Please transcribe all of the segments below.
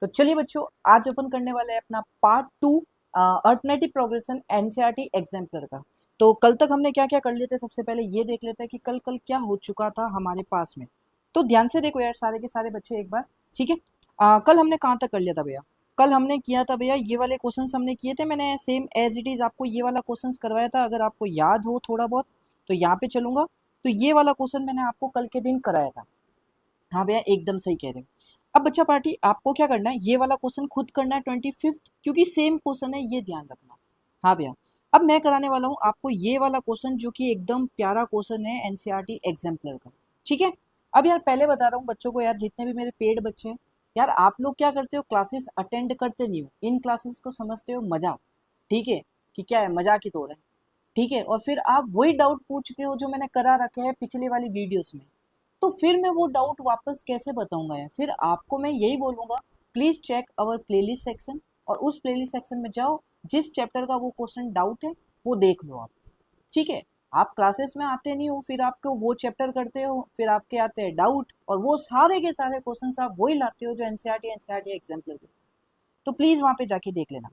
तो चलिए बच्चों, आज अपन करने वाले हैं अपना part 2 arithmetic progression NCERT exemplar का। तो कल तक हमने क्या क्या कर लिए थे, सबसे पहले ये देख लेते हैं कि कल कल क्या हो चुका था हमारे पास में। तो ध्यान से देखो यार सारे के सारे बच्चे एक बार, ठीक है। कल हमने कहाँ तक कर लिया था भैया? कल हमने किया था भैया ये वाले क्वेश्चंस हमने किए थे, मैंने सेम एज इट इज आपको ये वाला क्वेश्चंस करवाया था। अगर आपको याद हो थोड़ा बहुत तो यहाँ पे चलूंगा। तो ये वाला क्वेश्चन मैंने आपको कल के दिन कराया था। हाँ भैया एकदम सही कह रहे हो। अब बच्चा पार्टी आपको क्या करना है, ये वाला क्वेश्चन खुद करना है 25th, क्योंकि सेम क्वेश्चन है, ये ध्यान रखना। हाँ भैया, अब मैं कराने वाला हूँ आपको ये वाला क्वेश्चन जो कि एकदम प्यारा क्वेश्चन है एनसीईआरटी एग्जाम्पलर का, ठीक है। अब यार पहले बता रहा हूँ बच्चों को, यार जितने भी मेरे पेड बच्चे हैं, यार आप लोग क्या करते हो, क्लासेस अटेंड करते नहीं हो, इन क्लासेस को समझते हो मजाक, ठीक है, कि क्या है मजाक ही तो हो रहा है, ठीक है। और फिर आप वही डाउट पूछते हो जो मैंने करा रखे हैं पिछले वाली वीडियोस में। तो फिर मैं वो डाउट वापस कैसे बताऊंगा यार? फिर आपको मैं यही बोलूंगा, please check our playlist section, और उस प्लेलिस्ट सेक्शन में जाओ, जिस चैप्टर का वो क्वेश्चन डाउट है वो देख लो आप, ठीक है। आप क्लासेस में आते नहीं हो, फिर आपको वो चैप्टर करते हो, फिर आपके आते हैं डाउट, और वो सारे के सारे क्वेश्चन आप वही लाते हो जो एनसीईआरटी एग्जाम्पल के। तो प्लीज वहां पे जाके देख लेना।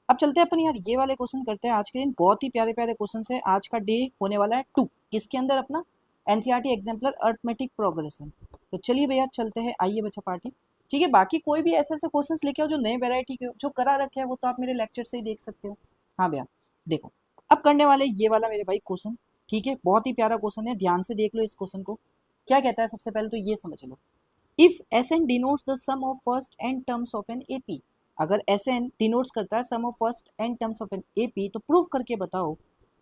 अब चलते हैं अपन यार, ये वाले क्वेश्चन करते हैं आज के दिन, बहुत ही प्यारे प्यारे क्वेश्चन है। आज का डे होने वाला है 2, किसके अंदर? अपना एनसीईआरटी एग्जाम्पलर अर्थमेटिक प्रोग्रेशन। तो चलिए भैया चलते हैं, आइए बच्चा पार्टी, ठीक है। बाकी कोई भी ऐसे ऐसे क्वेश्चन लेके आओ जो नए वेरायटी के हो, जो करा रखे हैं वो तो आप मेरे लेक्चर से ही देख सकते हो। हाँ भैया देखो, अब करने वाले ये वाला मेरे भाई क्वेश्चन, ठीक है, बहुत ही प्यारा क्वेश्चन है, ध्यान से देख लो इस क्वेश्चन को। क्या कहता है, सबसे पहले तो ये समझ लो, if SN denotes the sum of first n terms of n AP, अगर SN डिनोट्स करता है sum of first n terms of n AP, तो प्रूव करके बताओ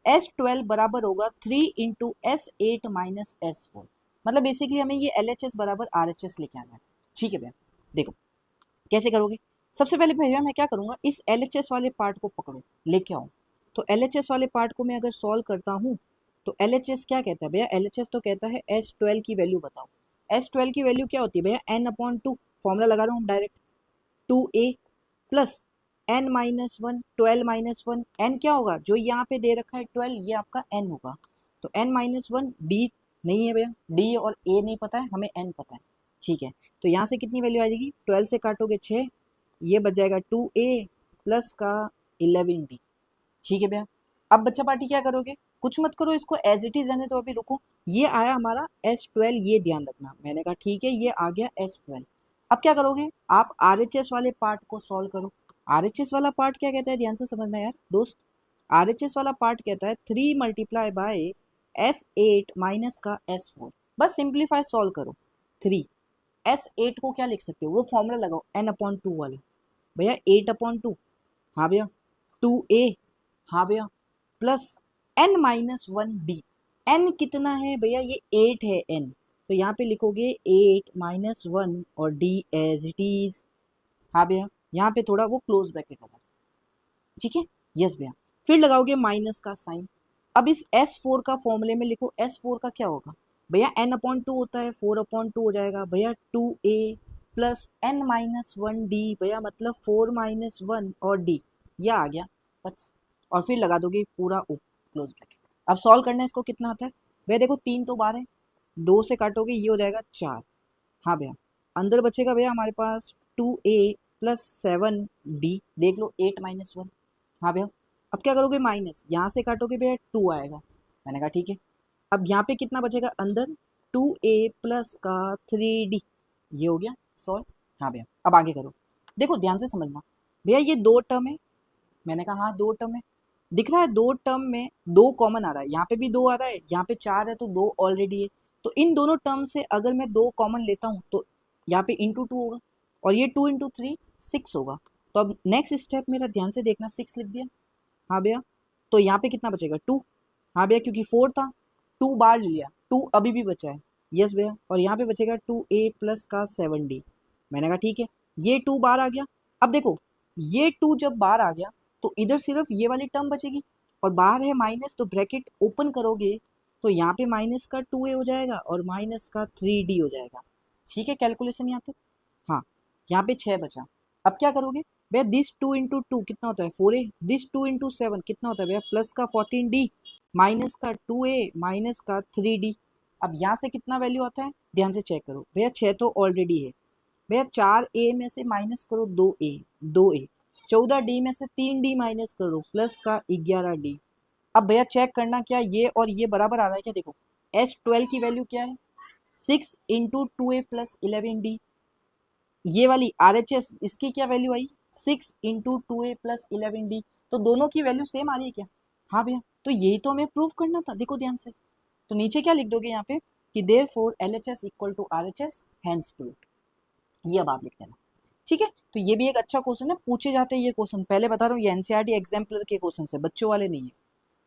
S12 बराबर होगा 3 इंटू S8 माइनस S4। मतलब बेसिकली हमें ये LHS बराबर RHS लेके आना है, ठीक है भैया। देखो कैसे करोगे, सबसे पहले भैया मैं क्या करूंगा, इस LHS वाले पार्ट को पकड़ो, लेके आओ। तो LHS वाले पार्ट को मैं अगर सॉल्व करता हूँ, तो LHS क्या कहता है भैया? LHS तो कहता है S12 की वैल्यू बताओ। S12 की वैल्यू क्या होती है भैया? N/2, फॉर्मूला लगा रहा हूँ direct, 2A plus N-1, 12-1, N क्या होगा जो यहाँ पे दे रखा है 12, ये आपका N होगा। तो N-1 D नहीं है भैया, D और A नहीं पता है, हमें N पता है, ठीक है। तो यहाँ से कितनी वैल्यू आ जाएगी, 12 से काटोगे 6, ये बच जाएगा 2A प्लस का 11D, ठीक है भैया। अब बच्चा पार्टी क्या करोगे, कुछ मत करो, इसको एज इट इज रहने दो, अभी रुको। ये आया हमारा S12, ये ध्यान रखना, मैंने कहा ठीक है ये आ गया S12। अब क्या करोगे आप, RHS वाले पार्ट को सॉल्व करो। RHS वाला पार्ट क्या कहता है, ध्यान से समझना यार दोस्त। RHS वाला पार्ट कहता है 3 मल्टीप्लाई बाय S8 माइनस का S4। बस सिंप्लीफाई सॉल्व करो। 3 S8 को क्या लिख सकते हो, वो फॉर्मूला लगाओ N/2 वाला, भैया 8/2, हाँ भैया 2A, हाँ भैया, प्लस N-1D। N कितना है भैया? ये 8 है N, तो यहाँ पे लिखोगे 8-1 और D एज इट इज। हाँ भैया, यहाँ पे थोड़ा वो क्लोज ब्रैकेट लगा, ठीक है, यस भैया। फिर लगाओगे माइनस का साइन। अब इस S4 का फॉर्मूले में लिखो, S4 का क्या होगा भैया? N/2 होता है, 4/2 हो जाएगा भैया, 2A प्लस N-1D भैया, मतलब 4-1 और D, यह आ गया बस। और फिर लगा दोगे पूरा क्लोज ब्रैकेट। अब सॉल्व करना है इसको, कितना आता है भैया? देखो 3 तो बार है, 2 से काटोगे ये हो जाएगा 4, हाँ भैया। अंदर बचेगा भैया हमारे पास 2A प्लस 7D, देख लो 8-1, हाँ भैया। अब क्या करोगे, माइनस, यहाँ से काटोगे भैया 2 आएगा, मैंने कहा ठीक है। अब यहाँ पे कितना बचेगा अंदर, 2A प्लस का 3D, ये हो गया सॉल्व। हाँ भैया अब आगे करो, देखो ध्यान से समझना भैया, ये 2 टर्म है, मैंने कहा हाँ 2 टर्म है, दिख रहा है 2 टर्म में 2 कॉमन आ रहा है, यहाँ पे भी 2 आ रहा है, यहाँ पे 4 है तो 2 ऑलरेडी है। तो इन दोनों टर्म से अगर मैं 2 कॉमन लेता हूँ तो यहाँ पे इंटू 2 होगा, और ये 2 इंटू 3 6 होगा। तो अब नेक्स्ट स्टेप मेरा ध्यान से देखना, 6 लिख दिया, हाँ भैया। तो यहाँ पे कितना बचेगा 2, हाँ भैया, क्योंकि 4 था, 2 बार ले लिया, 2 अभी भी बचा है, यस भैया। और यहाँ पे बचेगा 2A प्लस का 7D, मैंने कहा ठीक है, ये 2 बार आ गया। अब देखो ये 2 जब बाहर आ गया तो इधर सिर्फ ये वाली टर्म बचेगी, और बाहर है माइनस, तो ब्रैकेट ओपन करोगे तो यहाँ पे माइनस का 2A हो जाएगा और माइनस का 3D हो जाएगा, ठीक है। कैलकुलेशन यहाँ तक, हाँ। यहाँ पे 6 बचा। अब क्या करोगे भैया, दिस 2 इंटू 2 कितना होता है 4A, दिस 2 इंटू 7 कितना होता है भैया, प्लस का 14D माइनस का 2A माइनस का 3D। अब यहाँ से कितना वैल्यू आता है, ध्यान से चेक करो भैया, 6 तो ऑलरेडी है, भैया 4A में से माइनस करो 2A, 14D में से 3D माइनस करो प्लस का 11D। अब भैया चेक करना क्या ये और ये बराबर आ रहा है क्या? देखो S12 की वैल्यू क्या है? 6 इंटू 2A प्लस 11D। ये वाली RHS इसकी क्या वैल्यू आई? 6 इंटू 2A प्लस 11D। तो दोनों की वैल्यू सेम आ रही है क्या? हाँ भैया, तो यही तो हमें प्रूव करना था। देखो ध्यान से, तो नीचे क्या लिख दोगे यहाँ पे कि therefore LHS equal to RHS hence proved. ये अब आप लिख देना, ठीक है। तो ये भी एक अच्छा क्वेश्चन है, पूछे जाते हैं ये क्वेश्चन, पहले बता रहा हूँ ये एनसीईआरटी एग्जाम्पलर के क्वेश्चन है, बच्चों वाले नहीं है,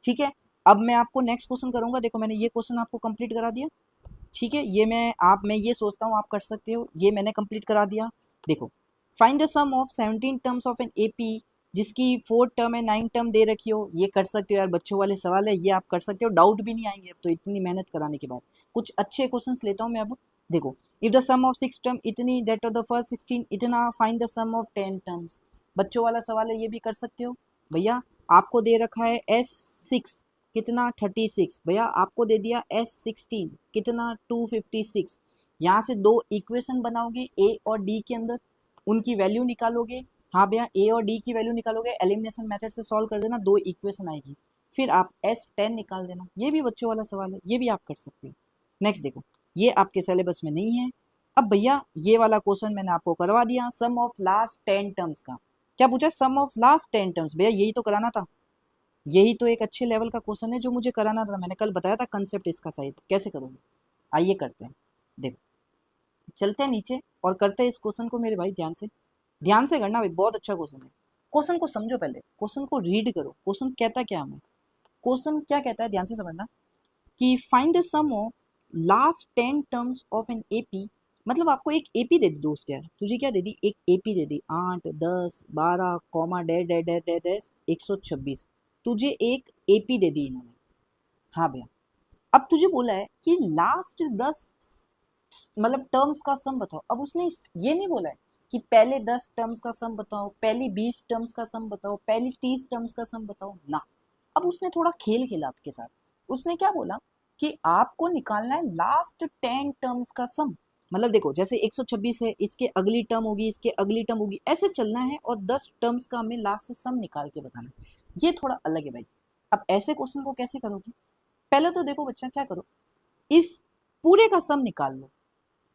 ठीक है। अब मैं आपको नेक्स्ट क्वेश्चन करूंगा। देखो मैंने ये क्वेश्चन आपको कंप्लीट करा दिया, ठीक है। ये मैं ये सोचता हूँ आप कर सकते हो, ये मैंने कंप्लीट करा दिया। देखो find the sum of 17 terms of an AP जिसकी 4 टर्म है 9 टर्म दे रखी हो। ये कर सकते हो यार, बच्चों वाले सवाल है, ये आप कर सकते हो, डाउट भी नहीं आएंगे अब तो इतनी मेहनत कराने के बाद। कुछ अच्छे क्वेश्चंस लेता हूँ मैं अब। देखो if the sum of 6 term इतनी दैट ऑफ द फर्स्ट 16 इतना, find the sum of 10 terms. बच्चों वाला सवाल है, ये भी कर सकते हो भैया। आपको दे रखा है S6 कितना 36, भैया आपको दे दिया S16 कितना 256। यहाँ से दो इक्वेशन बनाओगे A और D के अंदर, उनकी वैल्यू निकालोगे। हाँ भैया A और D की वैल्यू निकालोगे, एलिमिनेशन मेथड से सॉल्व कर देना, दो इक्वेशन आएगी, फिर आप S10 निकाल देना। ये भी बच्चों वाला सवाल है, ये भी आप कर सकते हो। नेक्स्ट देखो, ये आपके सिलेबस में नहीं है। अब भैया ये वाला क्वेश्चन मैंने आपको करवा दिया, सम ऑफ लास्ट 10 टर्म्स का। क्या पूछा? सम ऑफ लास्ट 10 टर्म्स। भैया यही तो कराना था, यही तो एक अच्छे लेवल का क्वेश्चन है जो मुझे कराना था। मैंने कल बताया था कंसेप्ट इसका सही, कैसे करोगे आइए करते हैं। देखो चलते हैं नीचे और करते हैं इस क्वेश्चन को। मेरे भाई ध्यान से करना भाई, बहुत अच्छा क्वेश्चन है। क्वेश्चन को समझो, पहले क्वेश्चन को रीड करो, क्वेश्चन कहता क्या हमें, क्वेश्चन क्या कहता है ध्यान से समझना कि find the sum of last 10 terms of an AP. मतलब आपको एक एपी दे दी दोस्त, यार तुझे क्या दे दी? एक एपी दे दी, 8 10 12 comma dash dash dash dash dash 126। तुझे एक एपी दे दी इन्होंने। हाँ भैया, अब तुझे बोला है कि लास्ट 10 मतलब टर्म्स का सम बताओ। अब उसने ये नहीं बोला है कि पहले 10 टर्म्स का सम बताओ, पहली 20 टर्म्स का सम बताओ, पहली 30 टर्म्स का सम बताओ ना। अब उसने थोड़ा खेल खेला आपके साथ। उसने क्या बोला कि आपको निकालना है लास्ट 10 टर्म्स का सम। मतलब देखो जैसे 126 है, इसके अगली टर्म होगी, इसके अगली टर्म होगी, ऐसे चलना है और 10 टर्म्स का हमें लास्ट से सम निकाल के बताना है। ये थोड़ा अलग है भाई। अब ऐसे क्वेश्चन को कैसे करोगे? पहले तो देखो बच्चा क्या करो, इस पूरे का सम निकाल लो।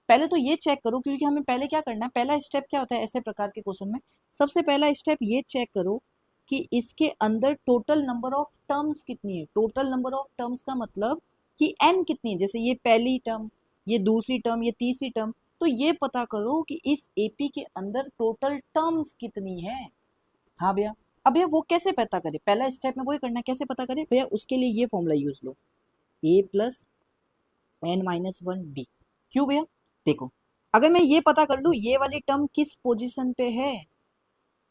पहले तो ये चेक करो, क्योंकि हमें पहले क्या करना है, पहला स्टेप क्या होता है ऐसे प्रकार के क्वेश्चन में, सबसे पहला स्टेप ये चेक करो कि इसके अंदर टोटल नंबर ऑफ टर्म्स कितनी है। टोटल नंबर ऑफ टर्म्स का मतलब कि n कितनी है, जैसे ये पहली टर्म, ये दूसरी टर्म, ये तीसरी टर्म। तो ये पता करो कि इस एपी के अंदर टोटल टर्म्स कितनी है। हाँ भैया, अब भैया वो कैसे पता करे? पहला स्टेप में वही करना है, कैसे पता करे भैया? उसके लिए ये फॉर्मूला यूज लो, a plus n minus one d. क्यों भैया? देखो अगर मैं ये पता कर लूँ ये वाली टर्म किस पोजीशन पे है,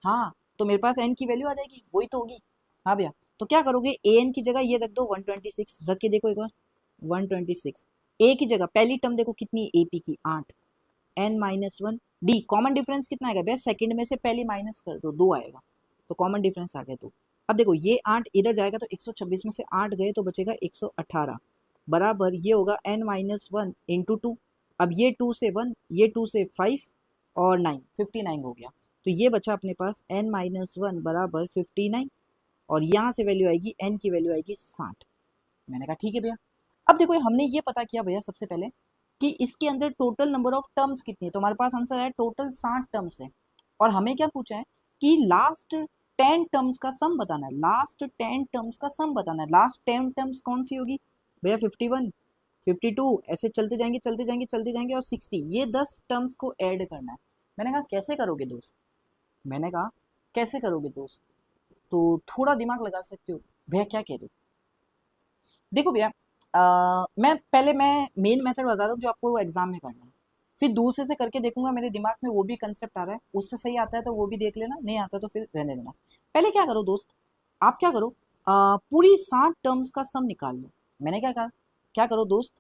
हाँ, तो मेरे पास n की वैल्यू आ जाएगी, वही तो होगी। हाँ भैया, तो क्या करोगे, ए एन की जगह ये रख दो 126, रख के देखो एक बार 126। ए की जगह पहली टर्म देखो कितनी, ए पी की 8, n minus one d. Common difference कितना आएगा भैया? सेकंड में से पहली माइनस कर दो, 2 आएगा, तो कॉमन डिफरेंस आ गया 2। अब देखो ये 8 इधर जाएगा तो 126 में से 8 गए तो बचेगा 118, बराबर ये होगा n minus one into two. अब ये 2 से 1, ये 2 से 5 और 9, 59 हो गया। तो ये बचा अपने पास n माइनस वन बराबर 59, और यहाँ से वैल्यू आएगी n की वैल्यू आएगी 60। मैंने कहा ठीक है भैया। अब देखो हमने ये पता किया भैया सबसे पहले कि इसके अंदर टोटल नंबर ऑफ टर्म्स कितनी है, तो हमारे पास आंसर है टोटल 60 टर्म्स है। और हमें क्या पूछा है कि लास्ट 10 टर्म्स का सम बताना है, लास्ट 10 टर्म्स का सम बताना है। लास्ट 10 टर्म्स कौन सी होगी भैया? 51, 52, ऐसे चलते जाएंगे चलते जाएंगे चलते जाएंगे, और 60, ये 10 टर्म्स को ऐड करना है। मैंने कहा कैसे करोगे दोस्त? मैंने कहा कैसे करोगे दोस्त? तो थोड़ा दिमाग लगा सकते हो। भैया क्या कह रहे हो? देखो भैया, मैं मेन मेथड बता रहा हूँ जो आपको एग्जाम में करना है, फिर दूसरे से करके देखूंगा मेरे दिमाग में वो भी कंसेप्ट आ रहा है, उससे सही आता है तो वो भी देख लेना, नहीं आता तो फिर रहने देना। पहले क्या करो दोस्त, आप क्या करो, पूरी 60 टर्म्स का सम निकाल लो। मैंने क्या कहा, क्या करो दोस्त,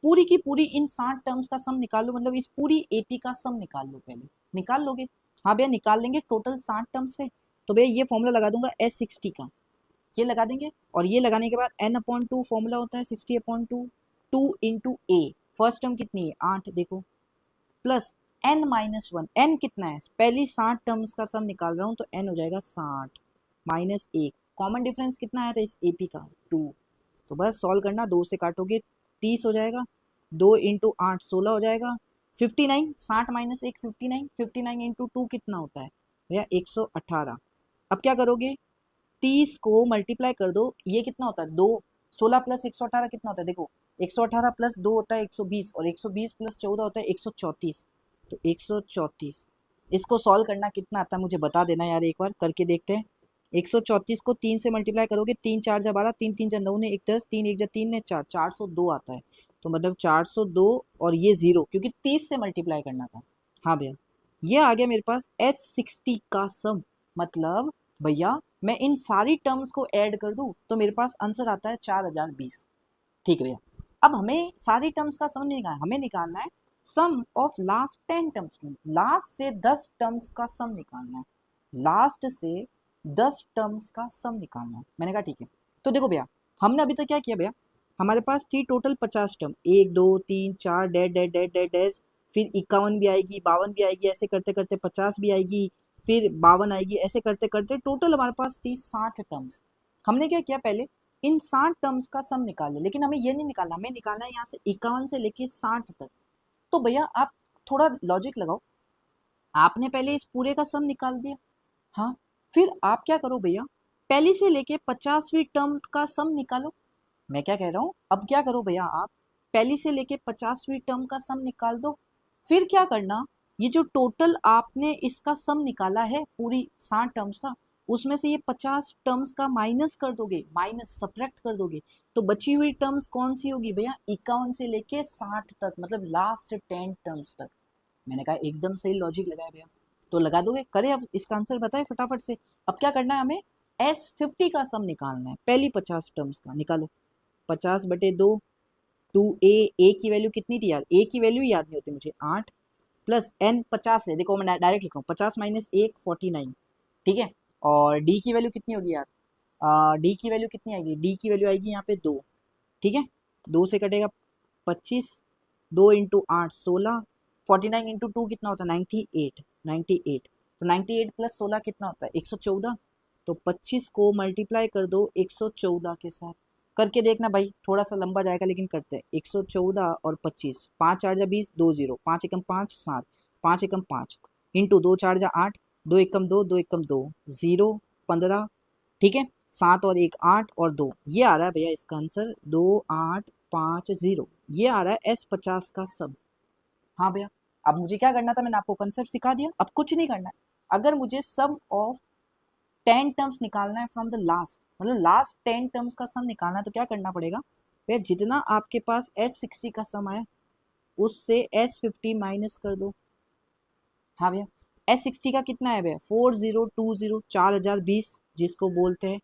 पूरी की पूरी इन 60 टर्म्स का सम निकाल लो, मतलब इस पूरी एपी का सम निकाल लो। पहले निकाल लोगे? हाँ भैया निकाल लेंगे टोटल 60 टर्म्स से। तो भैया ये फॉर्मूला लगा दूंगा S60 का, ये लगा देंगे, और ये लगाने के बाद n/2 फॉर्मूला होता है 60/2, 2 इंटू ए, फर्स्ट टर्म कितनी है 8 देखो, plus n minus one, n कितना है, पहली 60 टर्म्स का सम निकाल रहा हूँ तो n हो जाएगा 60 माइनस 1, कॉमन डिफरेंस कितना आया था इस AP का 2, तो बस सॉल्व करना, 2 से काटोगे 30 हो जाएगा, 2 इंटू 8 16 हो जाएगा, 59, 60 माइनस 1 59, 59 इंटू 2 कितना होता है भैया 118। अब क्या करोगे, 30 को मल्टीप्लाई कर दो, ये कितना होता है 2, 16 प्लस 118 कितना होता है, देखो 118 प्लस 2 होता है 120 और 120 प्लस 14 होता है 134, तो 134 इसको सॉल्व करना कितना आता है मुझे बता देना यार, एक बार करके देखते हैं। 134 को 3 से मल्टीप्लाई करोगे, 3 4 जा 12, 3 3 जा 9 ने 1 10, 3 1 जा 3 ने 4, 402 आता है, तो मतलब 402 और ये 0 क्योंकि 30 से मल्टीप्लाई करना था। हाँ भैया ये आ गया मेरे पास H60 का सम, मतलब भैया मैं इन सारी टर्म्स को ऐड कर दूं तो मेरे पास आंसर आता है 4020। ठीक है भैया, अब हमें सारी टर्म्स का सम नहीं निकालना, हमें निकालना है sum of last 10 terms, last से 10 टर्म्स का सम निकालना है, लास्ट से 10 टर्म्स का सम निकालना है। मैंने कहा ठीक है, तो देखो भैया हमने अभी तक क्या किया भैया, हमारे पास थी total 50 term, 1 2 3 4 dead dead dead dead dash, फिर 51 भी आएगी, 52 भी आएगी, ऐसे करते करते 50 भी आएगी, फिर 52 आएगी, ऐसे करते करते टोटल हमारे पास थी 60 टर्म्स। हमने क्या किया, पहले इन 60 टर्म्स का सम निकाल लो, लेकिन हमें ये नहीं निकालना, हमें निकालना है यहाँ से 51 से लेके 60 तक। तो भैया आप थोड़ा लॉजिक लगाओ, आपने पहले इस पूरे का सम निकाल दिया, हाँ फिर आप क्या करो भैया, पहली से लेके 50वीं टर्म का सम निकालो। मैं क्या कह रहा हूँ, अब क्या करो भैया, आप पहली से लेके 50वीं टर्म का सम निकाल दो, फिर क्या करना, ये जो टोटल आपने इसका सम निकाला है पूरी 60 टर्म्स का, उसमें से ये 50 टर्म्स का माइनस कर दोगे, माइनस सब्ट्रैक्ट कर दोगे, तो बची हुई टर्म्स कौन सी होगी भैया, 51 से लेके 60 तक, मतलब लास्ट 10 टर्म्स तक। मैंने कहा एकदम सही लॉजिक लगाया भैया, तो लगा दोगे, करें अब इसका आंसर बताए फटाफट से। अब क्या करना है, हमें S50 का सम निकालना है, पहली 50 टर्म्स का निकालो, 50/2, 2a की वैल्यू कितनी थी यार, a की वैल्यू याद नहीं होती मुझे, 8 प्लस n 50 है, देखो मैं डायरेक्ट लिख रहा हूँ, 50 माइनस 1 49, ठीक है, और d की वैल्यू कितनी होगी यार, d की वैल्यू कितनी आएगी, d की वैल्यू आएगी यहाँ पे 2, ठीक है, 2 से कटेगा 25, 2 इंटू 8 16, 49 इंटू 2 कितना होता है 98, 98, तो 98 प्लस 16 कितना होता है 114, तो 25 को मल्टीप्लाई कर दो 114 के साथ, करके देखना भाई, थोड़ा सा लंबा जाएगा लेकिन करते हैं, 114 और 25, 5 4 जा 20, 2 0, 5 एकम 5 7, 5 एकम 5 इंटू 2 4 जा 8, 2 एकम 2, 2 एकम 2 0 15, ठीक है, 7 और 1 8 और 2, ये आ रहा है भैया इसका आंसर 2850, ये आ रहा है S50 का सम। हाँ भैया, अब मुझे क्या करना था, मैंने आपको कंसेप्ट सिखा दिया, अब कुछ नहीं करना है, अगर मुझे सम ऑफ 10 टर्म्स निकालना है फ्रॉम द लास्ट, मतलब लास्ट 10 टर्म्स का सम निकालना है, तो क्या करना पड़ेगा भैया, जितना आपके पास S60 का सम आया उससे S50 माइनस कर दो। हाँ भैया, S60 का कितना है भैया 4020, 4020 जिसको बोलते हैं,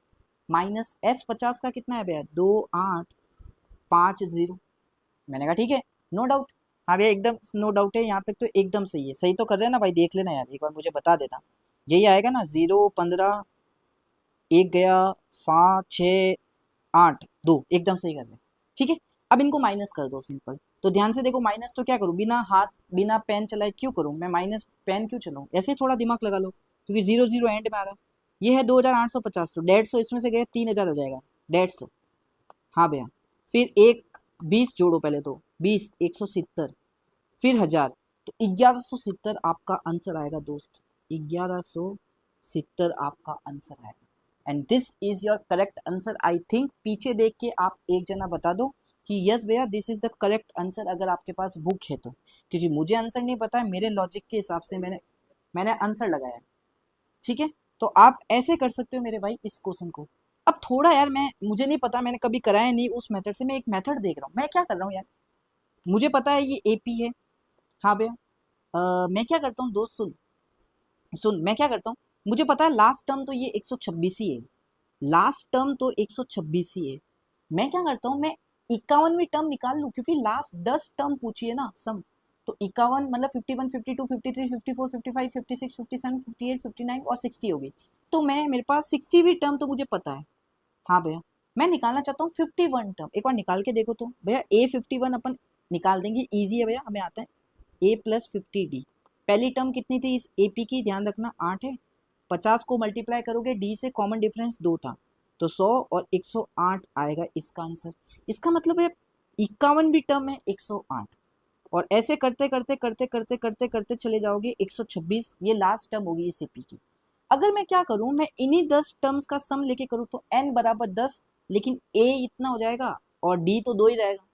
माइनस S50 का कितना है भैया 2850। मैंने कहा ठीक है, नो डाउट, हाँ भैया एकदम नो डाउट है, यहाँ तक तो एकदम सही है, सही तो कर रहे हैं ना भाई, देख लेना यार एक बार मुझे बता देना, यही आएगा ना 0 15 1 गया 7 6 8 2, एकदम सही कर रहे हैं, ठीक है। अब इनको माइनस कर दो सिंपल, तो ध्यान से देखो, माइनस तो क्या करूँ, बिना हाथ बिना पेन चलाए क्यों करूँ मैं, माइनस पेन क्यों चलाऊँ, ऐसे ही थोड़ा दिमाग लगा लो, क्योंकि 0 0 एंड में आ रहा है, ये है 2850, तो 150 इसमें से गए 3000 हो जाएगा 150, हाँ भैया, फिर एक 20 जोड़ो पहले, तो 20 170, फिर 1000, तो 1170 आपका आंसर आएगा दोस्त, 1170 आपका आंसर आएगा, and this is your correct answer. I think पीछे देख के आप एक जना बता दो कि यस भैया this is the correct answer, अगर आपके पास बुक है तो, क्योंकि मुझे आंसर नहीं पता है, मेरे लॉजिक के हिसाब से मैंने आंसर लगाया, ठीक है। तो आप ऐसे कर सकते हो मेरे भाई इस क्वेश्चन को। अब थोड़ा यार, मुझे नहीं पता, मैंने कभी कराया नहीं उस मेथड से, मैं एक मेथड देख रहा हूँ, मैं क्या कर रहा हूँ यार, मुझे पता है ये AP है, हाँ भैया, मैं क्या करता हूँ दोस्त, सुन सुन, मैं क्या करता हूँ, मुझे पता है लास्ट टर्म तो ये 126 ही है, लास्ट टर्म तो 126 ही है, मैं क्या करता हूँ, मैं 51वीं टर्म निकाल लूँ, क्योंकि लास्ट 10 टर्म पूछी है ना सम, तो 51 मतलब 51 52 53 54 55 56 57 58 59 और 60 होगी, तो मैं मेरे पास 60वीं टर्म तो मुझे पता है, हाँ भैया, मैं निकालना चाहता हूँ 51 टर्म, एक बार निकाल के देखो तो भैया, A51 अपन निकाल देंगे, ईजी है भैया, हमें आता है A + 50D, पहली टर्म कितनी थी इस एपी की, ध्यान रखना 8 है। 50 को मल्टीप्लाई करोगे डी से, कॉमन डिफरेंस 2 था, तो 100 और 108 आएगा इसका आंसर। इसका मतलब है 51 भी टर्म है 108, और ऐसे करते करते करते करते करते करते चले जाओगे 126, ये लास्ट टर्म होगी इस एपी की। अगर मैं क्या करूं, मैं इन्हीं 10 टर्म्स का सम लेके करूं तो n बराबर 10, लेकिन a इतना हो जाएगा और d तो 2 ही रहेगा।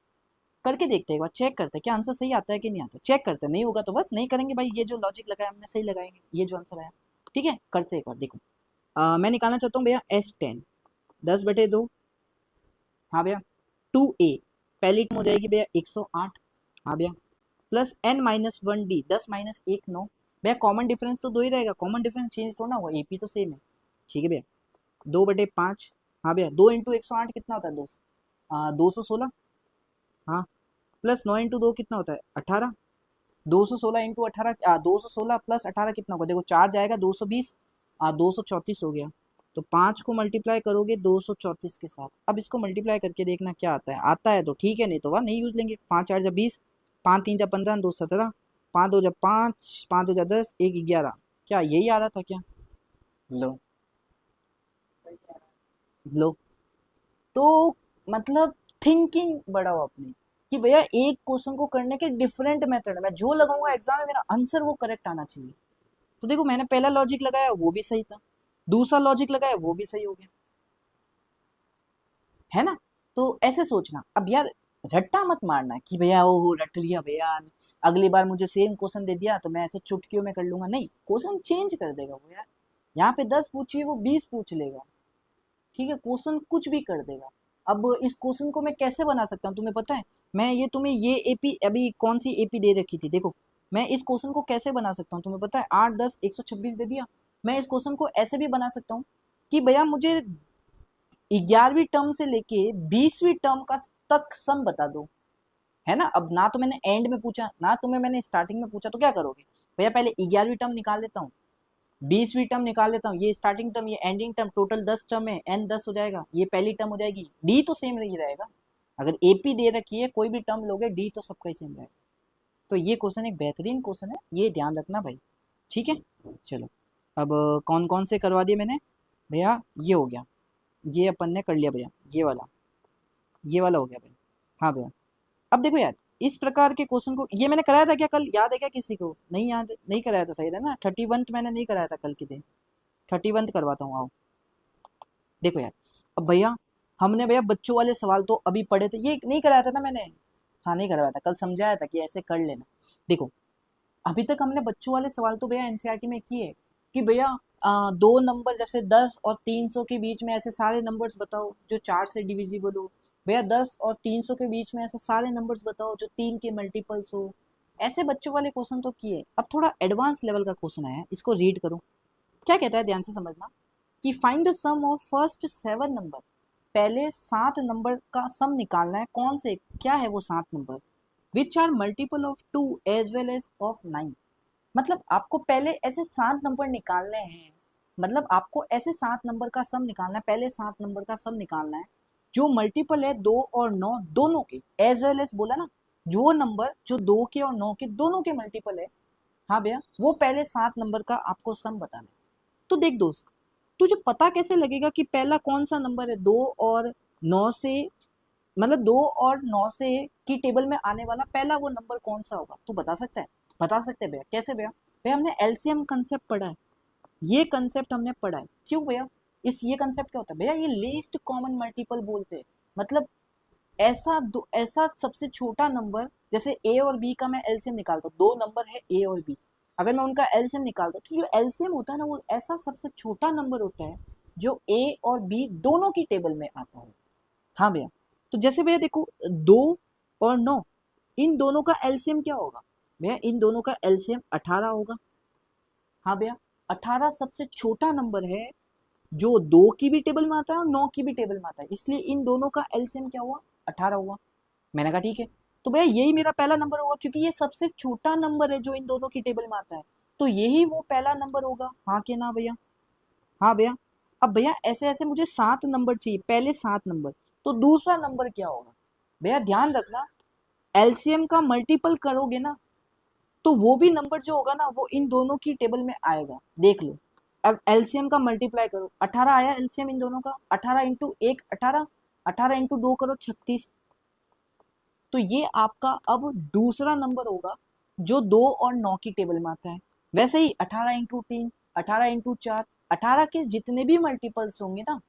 करके देखते हैं एक बार, चेक करते हैं क्या आंसर सही आता है कि नहीं आता, चेक करते हैं, नहीं होगा तो बस नहीं करेंगे भाई, ये जो लॉजिक लगाया हमने सही लगाएंगे, ये जो आंसर आया। ठीक है, करते हैं एक बार, देखो मैं निकालना चाहता हूँ भैया S10, 10/2, हाँ भैया 2a, पहली टर्म हो जाएगी भैया 108, हाँ भैया, प्लस n-1d, 10 माइनस 1 9, भैया कॉमन डिफरेंस तो 2 ही रहेगा, कॉमन डिफरेंस चेंज थोड़ा होगा, एपी तो सेम है। ठीक है भैया, 2/5, हाँ भैया 2 × 108 कितना होता है, 216, हाँ, प्लस 9 × 2 कितना होता है 18, 216 × 18 216 प्लस 18 कितना होगा, देखो 4 जाएगा 220, 234 हो गया। तो 5 को मल्टीप्लाई करोगे 234 के साथ, अब इसको मल्टीप्लाई करके देखना क्या आता है, आता है तो ठीक है, नहीं तो वह नहीं यूज लेंगे। 5 4 × 20, 5 3 × 15, 2 17, 5 2 × 5, 5 2 × 10, 1 11, क्या यही आ रहा था क्या, लो लो। तो मतलब थिंकिंग बढ़ाओ अपनी, कि भैया एक क्वेश्चन को करने के डिफरेंट मेथड, मैं जो लगाऊंगा एग्जाम में मेरा आंसर वो करेक्ट आना चाहिए। तो देखो मैंने पहला लॉजिक लगाया वो भी सही था, दूसरा लॉजिक लगाया वो भी सही हो गया, है ना। तो ऐसे सोचना, अब यार रट्टा मत मारना कि भैया ओ रट लिया भैया, अगली बार मुझे सेम क्वेश्चन दे दिया तो मैं ऐसे चुटकियों में कर लूंगा, नहीं, क्वेश्चन चेंज कर देगा वो यार, यहाँ पे 10 पूछिए वो 20 पूछ लेगा, ठीक है, क्वेश्चन कुछ भी कर देगा। अब इस क्वेश्चन को मैं कैसे बना सकता हूँ तुम्हें पता है, मैं ये तुम्हें ये एपी अभी कौन सी एपी दे रखी थी, देखो मैं इस क्वेश्चन को कैसे बना सकता हूँ तुम्हें पता है, 8 10 126 दे दिया, मैं इस क्वेश्चन को ऐसे भी बना सकता हूँ कि भैया मुझे 11वीं टर्म से लेके 20वीं टर्म का तक सम बता दो, है ना। अब ना तो मैंने एंड में पूछा ना तुम्हें मैंने स्टार्टिंग में पूछा, तो क्या करोगे भैया, पहले 11वीं टर्म निकाल लेता हूँ, 20वीं टर्म निकाल लेता हूँ, ये स्टार्टिंग टर्म ये एंडिंग टर्म, टोटल 10 टर्म है, n 10 हो जाएगा, ये पहली टर्म हो जाएगी, डी तो सेम नहीं रहेगा, अगर एपी दे रखी है कोई भी टर्म लोगे डी तो सबका ही सेम रहेगा। तो ये क्वेश्चन एक बेहतरीन क्वेश्चन है, ये ध्यान रखना भाई, ठीक है। चलो अब कौन कौन से करवा दिए मैंने भैया, ये हो गया, ये अपन ने कर लिया भैया, ये वाला हो गया भैया, हाँ भैया। अब देखो यार इस प्रकार के क्वेश्चन को ये मैंने कराया था क्या कल, याद है क्या किसी को, नहीं याद, नहीं कराया था, सही है ना, 31 मैंने नहीं कराया था कल के दिन, 31 करवाता हूँ आओ। देखो यार अब भैया हमने भैया बच्चों वाले सवाल तो अभी पढ़े थे, ये नहीं कराया था ना मैंने, हाँ नहीं कराया था, कल समझाया था कि ऐसे कर लेना। देखो अभी तक हमने बच्चों वाले सवाल तो भैया एनसीईआरटी में किए कि भैया 2 नंबर जैसे 10 और 300 के बीच में ऐसे सारे नंबर्स बताओ जो 4 से डिविजिबल हो, भैया 10 और 300 के बीच में ऐसे सारे नंबर्स बताओ जो 3 के मल्टीपल्स हो, ऐसे बच्चों वाले क्वेश्चन तो किए। अब थोड़ा एडवांस लेवल का क्वेश्चन आया है, इसको रीड करो, क्या कहता है ध्यान से समझना, कि find the sum of first 7 number, पहले 7 नंबर का सम निकालना है, कौन से, क्या है वो 7 number, which are multiple of 2 as well as of 9। मतलब आपको पहले ऐसे 7 नंबर निकालने हैं, मतलब आपको ऐसे 7 नंबर का सम निकालना है, पहले 7 नंबर का सम निकालना है जो मल्टीपल है 2 और 9 दोनों के, एज वेल एज बोला ना, जो नंबर जो 2 के और 9 के दोनों के मल्टीपल है, हाँ भैया वो पहले 7 नंबर का आपको सम बताना है। तो देख दोस्त, तुझे पता कैसे लगेगा कि पहला कौन सा नंबर है 2 और 9 से, मतलब 2 और 9 से की टेबल में आने वाला पहला वो नंबर कौन सा होगा, तू बता सकता है, बता सकते हैं भैया, कैसे भैया, भैया हमने एलसीएम कंसेप्ट पढ़ा है, ये कंसेप्ट हमने पढ़ा है, क्यों भैया, इस ये कंसेप्ट क्या होता है भैया, ये लीस्ट कॉमन मल्टीपल बोलते हैं, मतलब ऐसा सबसे छोटा नंबर, जैसे ए और बी का मैं एलसीएम निकालता हूँ, 2 नंबर है ए और बी, अगर मैं उनका एलसीएम निकालता हूँ तो जो एलसीएम होता है ना वो ऐसा सबसे छोटा नंबर होता है जो ए और बी दोनों की टेबल में आता है। हाँ भैया, तो जैसे भैया देखो 2 और 9 इन दोनों का एलसीएम क्या होगा भैया, इन दोनों का एलसीएम 18 होगा, हाँ भैया 18 सबसे छोटा नंबर है जो 2 की भी टेबल में आता है और 9 की भी टेबल में आता है, इसलिए इन दोनों का एलसीएम क्या हुआ 18 हुआ। मैंने कहा ठीक है, तो भैया यही मेरा पहला नंबर होगा क्योंकि ये सबसे छोटा नंबर है जो इन दोनों की टेबल में आता है, तो यही वो पहला नंबर होगा, हाँ कि ना भैया, हाँ भैया। अब भैया ऐसे ऐसे मुझे 7 नंबर चाहिए, पहले 7 नंबर, तो दूसरा नंबर क्या होगा भैया, ध्यान रखना एलसीएम का मल्टीपल करोगे ना तो वो भी नंबर जो होगा ना वो इन दोनों की टेबल में आएगा, देख लो। अब एलसीएम का मल्टीप्लाई करो, 18 आया एलसीएम इन दोनों का, 18 इंटू 1 18, 18 इंटू 2 करो 36। तो ये आपका अब दूसरा नंबर होगा जो 2 और 9 की टेबल में आता है। वैसे ही 18 इंटू 3, 18 इंटू 4, 18 के जितने भी मल्टीपल्स होंगे ना,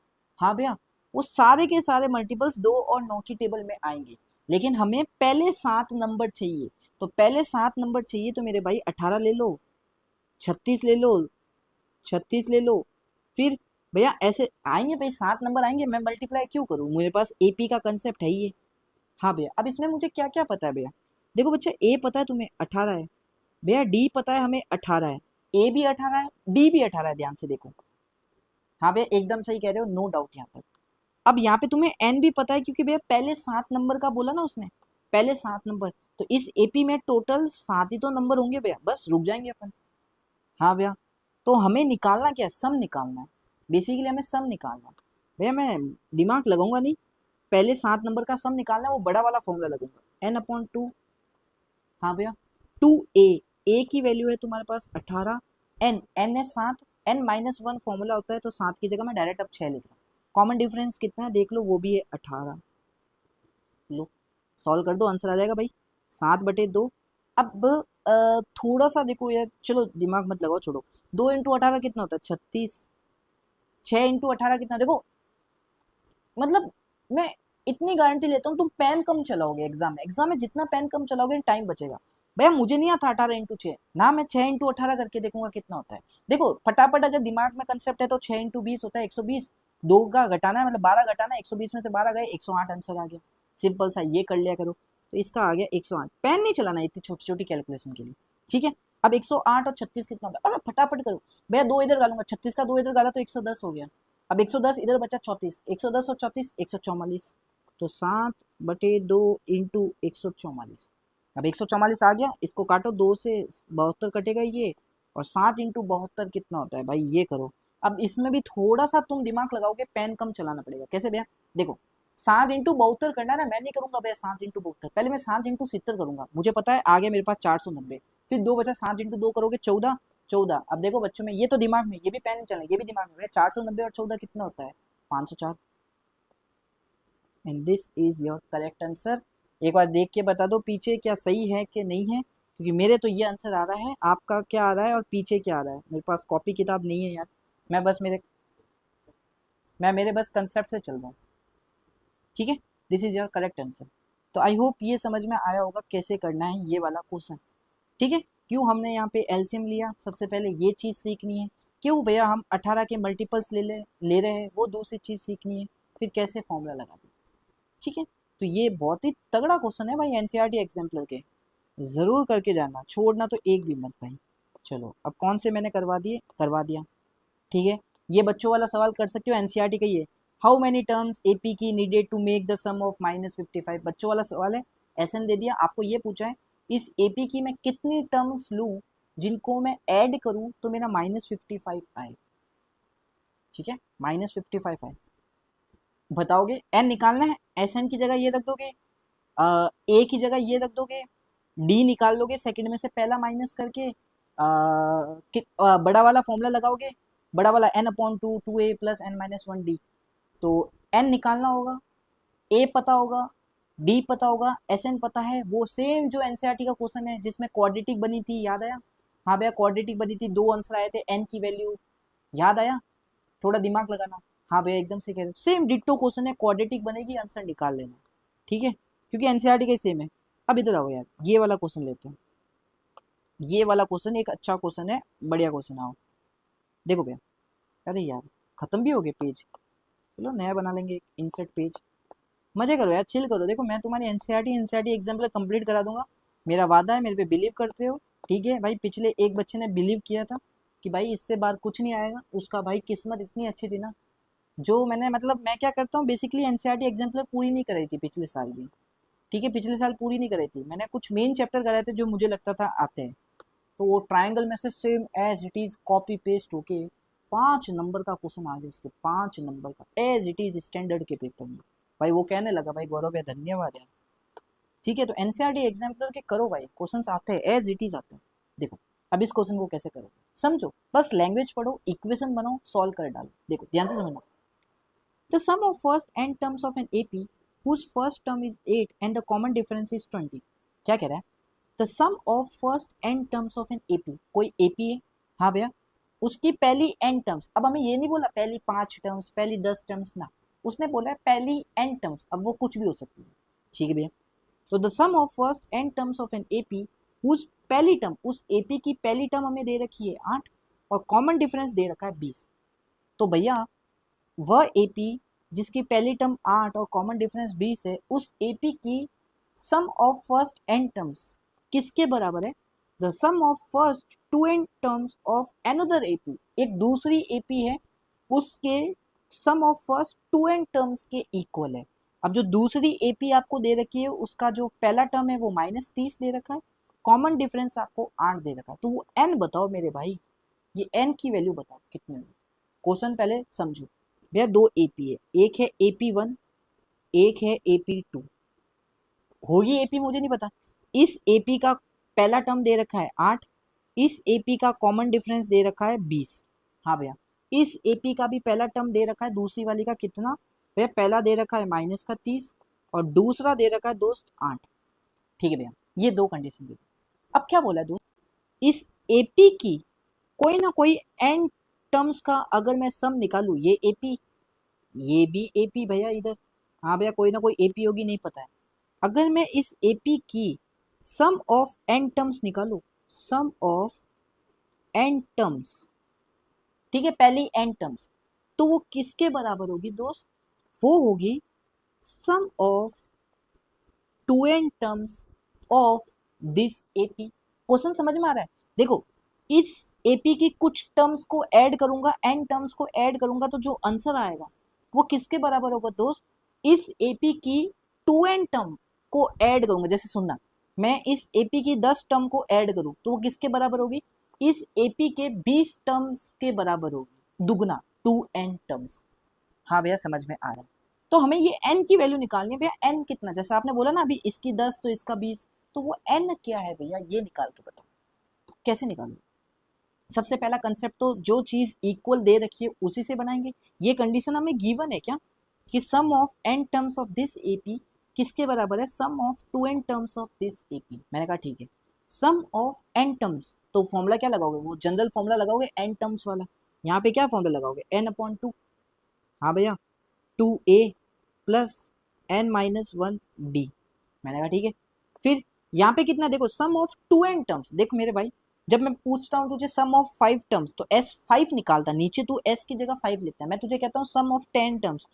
हाँ भैया, वो सारे के सारे मल्टीपल्स 2 और 9 की टेबल में आएंगे। लेकिन हमें पहले 7 नंबर चाहिए, तो पहले 7 नंबर चाहिए तो मेरे भाई 18 ले लो, 36 ले लो, 36 ले लो, फिर भैया ऐसे आएंगे भाई, 7 नंबर आएंगे, मैं मल्टीप्लाई क्यों करूँ, मेरे पास एपी का कंसेप्ट है ये। हाँ भैया, अब इसमें मुझे क्या क्या पता है भैया, देखो बच्चे, ए पता है तुम्हें 18 है भैया, डी पता है हमें 18 है, ए भी 18 है, डी भी 18 है, ध्यान से देखो। हाँ भैया एकदम सही कह रहे हो, नो डाउट यहाँ तक। अब यहाँ पे तुम्हें एन भी पता है क्योंकि भैया पहले 7 नंबर का बोला ना उसने, पहले 7 नंबर, तो इस एपी में टोटल 7 ही तो नंबर होंगे भैया, बस रुक जाएंगे अपन। हाँ भैया, तो हमें निकालना क्या है, सम निकालना है, बेसिकली हमें सम निकालना है भैया, मैं दिमाग लगाऊंगा नहीं, पहले 7 नंबर का सम निकालना है, वो बड़ा वाला फॉर्मूला लगूंगा, n अपॉन 2। हाँ भैया 2a, a की वैल्यू है तुम्हारे पास 18, n है 7, n माइनस 1 फॉर्मूला होता है, तो 7 की जगह मैं डायरेक्ट अब 6 लिख रहा हूँ। कॉमन डिफरेंस कितना है देख लो, वो भी है 18। लो सॉल्व कर दो, आंसर आ जाएगा भाई 7/2। अब थोड़ा सा देखो यार, चलो दिमाग मत लगाओ, छोड़ो। 2 इंटू 18 कितना होता है 36, 6 इंटू 18 कितना, देखो मतलब मैं इतनी गारंटी लेता हूँ, तुम पेन कम चलाओगे एग्जाम में जितना पेन कम चलाओगे टाइम बचेगा। भैया मुझे नहीं आता 18 इंटू 6 ना, मैं 6 इंटू 18 करके देखूंगा कितना होता है। देखो फटाफट अगर दिमाग में कंसेप्ट है तो 6 इंटू 20 होता है 120, 2 का घटाना है मतलब 12 घटाना है, 120 में से 12 गए 108 आंसर आ गया। सिंपल सा ये कर लिया करो, तो इसका आ गया 108। पेन नहीं चलाना इतनी छोटी छोटी कैलकुलेशन के लिए, ठीक है। अब 108 और 36 कितना होता है, अरे फटाफट करो भैया, 2 इधर गालूंगा, 36 का 2 इधर गाला तो 110 हो गया। अब 110 इधर बचा 34, 110 और 34 144, तो 7/2 इंटू 144। अब 144 आ गया, इसको काटो, 2 से 72 कटेगा ये, और 7 इंटू 72 कितना होता है भाई, ये करो। अब इसमें भी थोड़ा सा तुम दिमाग लगाओगे, पेन कम चलाना पड़ेगा। कैसे भैया, देखो 7 इंटू 72 करना है ना, मैं नहीं करूंगा भैया 7 इंटू 72, पहले मैं 7 इंटू 70 करूंगा, मुझे पता है आगे मेरे पास 490, फिर 2 बचा, 7 इंटू 2 करोगे 14, 14। अब देखो बच्चों में ये तो दिमाग में, ये भी पेन चलना, ये भी दिमाग में, 490 और 14 कितना होता है 504, and this is your correct answer. एक बार देख के बता दो पीछे क्या सही है कि नहीं है, क्योंकि मेरे तो ये आंसर आ रहा है, आपका क्या आ रहा है और पीछे क्या आ रहा है, मेरे पास कॉपी किताब नहीं है यार, मैं बस मेरे बस कंसेप्ट से चल रहा हूँ, ठीक है। This is your correct answer. तो आई होप ये समझ में आया होगा कैसे करना है ये वाला क्वेश्चन, ठीक है। क्यों हमने यहाँ पे एलसीएम लिया, सबसे पहले ये चीज़ सीखनी है, क्यों भैया हम 18 के मल्टीपल्स ले रहे हैं, वो दूसरी चीज़ सीखनी है, फिर कैसे फॉर्मूला लगा दें, ठीक है। तो ये बहुत ही तगड़ा क्वेश्चन है भाई, एनसीईआरटी एग्जाम्पलर के, ज़रूर करके जाना, छोड़ना तो एक भी मत भाई। चलो अब कौन से मैंने करवा दिया, ठीक है। ये बच्चों वाला सवाल कर सकते हो, एनसीईआरटी का ये, हाउ मेनी टर्म्स एपी की needed to make the sum of -55, बच्चों वाला सवाल है। एसएन दे दिया, आपको ये पूछा है इस एपी की मैं कितनी टर्म्स लूँ जिनको मैं ऐड करूँ तो मेरा -55 आए, ठीक है, -55 आए, बताओगे। एन निकालना है, एस एन की जगह ये रख दोगे, ए की जगह ये रख दोगे, डी निकाल लोगे सेकंड में से पहला माइनस करके, बड़ा वाला फॉर्मूला लगाओगे, बड़ा वाला n/2 2a प्लस n-1d, तो n निकालना होगा, a पता होगा, d पता होगा, sn पता है, वो सेम जो एनसीईआरटी का क्वेश्चन है जिसमें क्वाड्रेटिक बनी थी, याद आया। हाँ भैया क्वाड्रेटिक बनी थी, 2 आंसर आए थे, n की वैल्यू, याद आया, थोड़ा दिमाग लगाना। हाँ भैया एकदम से कह रहे हो, सेम डिट्टो क्वेश्चन है, क्वाड्रेटिक बनेगी आंसर निकाल लेना, ठीक है, क्योंकि एनसीईआरटी का सेम है। अब इधर आओ यार, ये वाला क्वेश्चन लेते हैं, ये वाला क्वेश्चन एक अच्छा क्वेश्चन है, बढ़िया क्वेश्चन। आओ देखो भैया, अरे यार खत्म भी हो गए पेज, चलो नया बना लेंगे, इंसर्ट पेज, मजे करो यार, चिल करो। देखो मैं तुम्हारी एनसीईआरटी एग्जाम्पल कंप्लीट करा दूंगा, मेरा वादा है, मेरे पे बिलीव करते हो, ठीक है भाई। पिछले एक बच्चे ने बिलीव किया था कि भाई इससे बाहर कुछ नहीं आएगा, उसका भाई किस्मत इतनी अच्छी थी ना, जो मैंने मतलब मैं क्या करता हूँ बेसिकली, एनसीईआरटी एग्जाम्पल पूरी नहीं कराई थी पिछले साल भी, ठीक है, पिछले साल पूरी नहीं कराई थी मैंने, कुछ मेन चैप्टर कराए थे जो मुझे लगता था आते हैं, तो वो ट्राइंगल में से same as it is copy paste होके 5 नंबर का क्वेश्चन आ गया उसके, 5 नंबर का एज इट इज स्टैंडर्ड के पेपर में। भाई वो कहने लगा भाई गौरव भैया धन्यवाद यार, ठीक है। तो एनसीईआरटी एग्जाम्पलर के करो भाई, क्वेश्चंस आते हैं एज इट इज आते हैं, देखो अब इस क्वेश्चन को कैसे करोगे, समझो, बस लैंग्वेज पढ़ो, इक्वेशन बनाओ, सॉल्व कर डालो। देखो ध्यान से समझना। The sum of first n terms of an AP whose first term is 8 and the common difference is 20। क्या कह रहा है? The sum of first n terms of an AP, कोई एपी है, हाँ भैया, उसकी पहली n टर्म्स, अब हमें ये नहीं बोला पहली 5 टर्म्स, पहली 10 टर्म्स ना, उसने बोला है पहली n टर्म्स, अब वो कुछ भी हो सकती है, ठीक है भैया। तो the sum of first n terms of an AP whose पहली टर्म, उस एपी की पहली टर्म हमें दे रखी है 8 और कॉमन डिफरेंस दे रखा है 20। तो भैया वह एपी जिसकी पहली टर्म 8 और कॉमन डिफरेंस 20 है, उस एपी की sum of first n terms किसके बराबर है? The sum of first 2n terms of another AP, एक दूसरी एपी है, उसके sum of first 2n terms के इक्वल है। अब जो दूसरी एपी आपको दे रखी है, उसका जो पहला टर्म है वो -30 दे रखा है, कॉमन डिफरेंस आपको 8 दे रखा है। तो वो n बताओ मेरे भाई, ये n की वैल्यू बताओ कितनी होगी। क्वेश्चन पहले समझो भैया, दो एपी है, एक है AP1, एक है AP2, होगी एपी मुझे नहीं पता। इस एपी का पहला टर्म दे रखा है 8, इस एपी का कॉमन डिफरेंस दे रखा है 20। हाँ भैया, इस एपी का भी पहला टर्म दे रखा है, दूसरी वाली का कितना भैया? पहला दे रखा है -30 और दूसरा दे रखा है दोस्त 8। ठीक है भैया, ये दो कंडीशन दे दी। अब क्या बोला है दोस्त, इस एपी की कोई ना कोई n टर्म्स का अगर मैं सम निकालू, ये एपी, ये भी एपी भैया इधर, हाँ भैया कोई ना कोई एपी होगी, नहीं पता है। अगर मैं इस एपी की सम ऑफ n टर्म्स निकालू, सम ऑफ n टर्म्स, ठीक है, पहली n टर्म्स, तो वो किसके बराबर होगी दोस्त? वो होगी sum of 2n terms of this AP. Question समझ में आ रहा है? देखो इस एपी की कुछ टर्म्स को ऐड करूंगा, n टर्म्स को ऐड करूंगा, तो जो आंसर आएगा वो किसके बराबर होगा दोस्त? इस एपी की 2n टर्म को ऐड करूंगा। जैसे सुनना, मैं इस एपी की 10 टर्म को ऐड करूं तो वो किसके बराबर होगी? इस एपी के 20 टर्म्स के बराबर होगी, दुगना 2n टर्म्स। हाँ भैया समझ में आ रहा है। तो हमें ये n की वैल्यू निकालनी है भैया, n कितना, जैसे आपने बोला ना अभी इसकी 10 तो इसका 20, तो वो n क्या है भैया, ये निकाल के बताओ। तो कैसे निकालो? सबसे पहला कंसेप्ट तो जो चीज इक्वल दे रखी है उसी से बनाएंगे। ये कंडीशन हमें गिवन है क्या, कि sum of n terms of this AP किसके बराबर है? Sum of 2n terms of this AP. मैंने कहा ठीक है, सम ऑफ n टर्म्स, तो फॉर्मूला क्या लगाओगे? वो जनरल फॉर्मूला लगाओगे n टर्म्स वाला। यहाँ पे क्या फॉर्मूला लगाओगे? n/2। हाँ भैया, 2a प्लस n-1d। मैंने कहा ठीक है। फिर यहाँ पे कितना, देखो सम ऑफ 2n टर्म्स। देखो मेरे भाई, जब मैं पूछता हूँ तुझे सम ऑफ 5 टर्म्स तो s 5 निकालता, नीचे तू s की जगह 5 लिखता है। मैं तुझे कहता हूँ सम ऑफ 10 टर्म्स,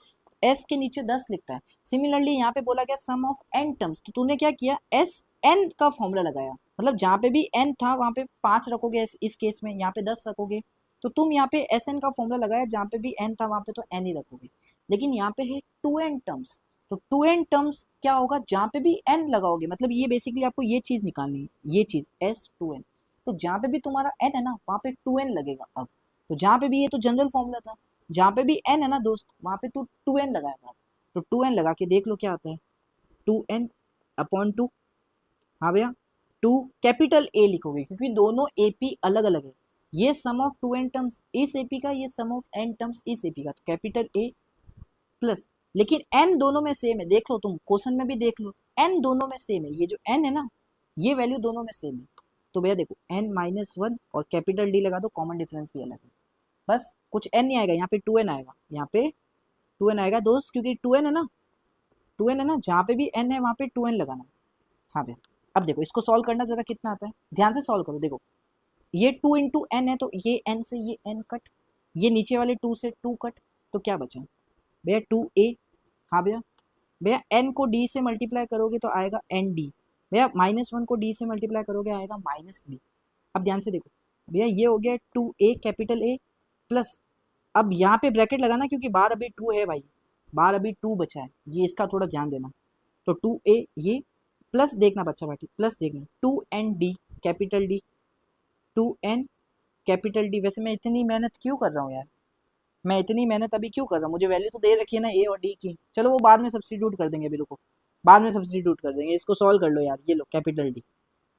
s के नीचे 10 लिखता है। सिमिलरली यहाँ पे बोला गया सम ऑफ n टर्म्स, तो तूने क्या किया? s n का फॉर्मूला लगाया, मतलब जहाँ पे भी n था वहाँ पे 5 रखोगे, इस केस में यहाँ पे 10 रखोगे, तो तुम यहाँ पे एस एन का फॉर्मूला लगाया, जहाँ पे भी n था वहाँ पे तो n ही रखोगे। लेकिन यहाँ पे है 2n टर्म्स, तो 2n टर्म्स क्या होगा? जहाँ पे भी n लगाओगे, मतलब ये बेसिकली आपको ये चीज निकालनी है, ये चीज s2n। तो जहाँ पे भी तुम्हारा n है ना वहाँ पे 2n लगेगा। अब तो जहाँ पे भी, ये तो जनरल फॉर्मूला था, जहाँ पे भी n है ना दोस्त वहाँ पे तू 2n लगाएगा। तो 2n लगा के देख लो क्या आता है, 2n/2। हाँ भैया, 2 कैपिटल A लिखोगे क्योंकि दोनों एपी अलग अलग है। ये सम ऑफ 2n टर्म्स इस एपी का, ये सम ऑफ n टर्म्स इस एपी का, तो कैपिटल A प्लस, लेकिन n दोनों में सेम है, देख लो तुम क्वेश्चन में भी देख लो, n दोनों में सेम है, ये जो n है ना ये वैल्यू दोनों में सेम है। तो भैया देखो n-1 और कैपिटल D लगा दो, कॉमन डिफरेंस भी अलग है, बस कुछ n नहीं आएगा, यहाँ पे 2n आएगा, यहाँ पे 2n आएगा दोस्त, क्योंकि 2n है ना, 2n है ना, जहाँ पे भी n है वहाँ पे 2n लगाना। हाँ भैया, अब देखो इसको सॉल्व करना जरा कितना आता है, ध्यान से सॉल्व करो। देखो ये 2 इंटू n है, तो ये n से ये n कट, ये नीचे वाले 2 से 2 कट, तो क्या बचा भैया? 2a। हाँ भैया, भैया n को d से मल्टीप्लाई करोगे तो आएगा nd, भैया -1 को d से मल्टीप्लाई करोगे आएगा -d। अब ध्यान से देखो भैया, ये हो गया 2a कैपिटल A प्लस, अब यहाँ पे ब्रैकेट लगाना क्योंकि बाहर अभी 2 है भाई, बाहर अभी 2 बचा है, ये इसका थोड़ा ध्यान देना। तो 2a ये प्लस, देखना बच्चा बाटी, प्लस देखना 2nd capital D, 2n capital D। वैसे मैं इतनी मेहनत क्यों कर रहा हूँ यार, मैं इतनी मेहनत अभी क्यों कर रहा हूँ? मुझे वैल्यू तो दे रखी है ना a और d की, चलो वो बाद में सब्स्टिट्यूट कर देंगे, अभी रुको, बाद में सब्स्टिट्यूट कर देंगे, इसको सॉल्व कर लो यार। ये लो कैपिटल D,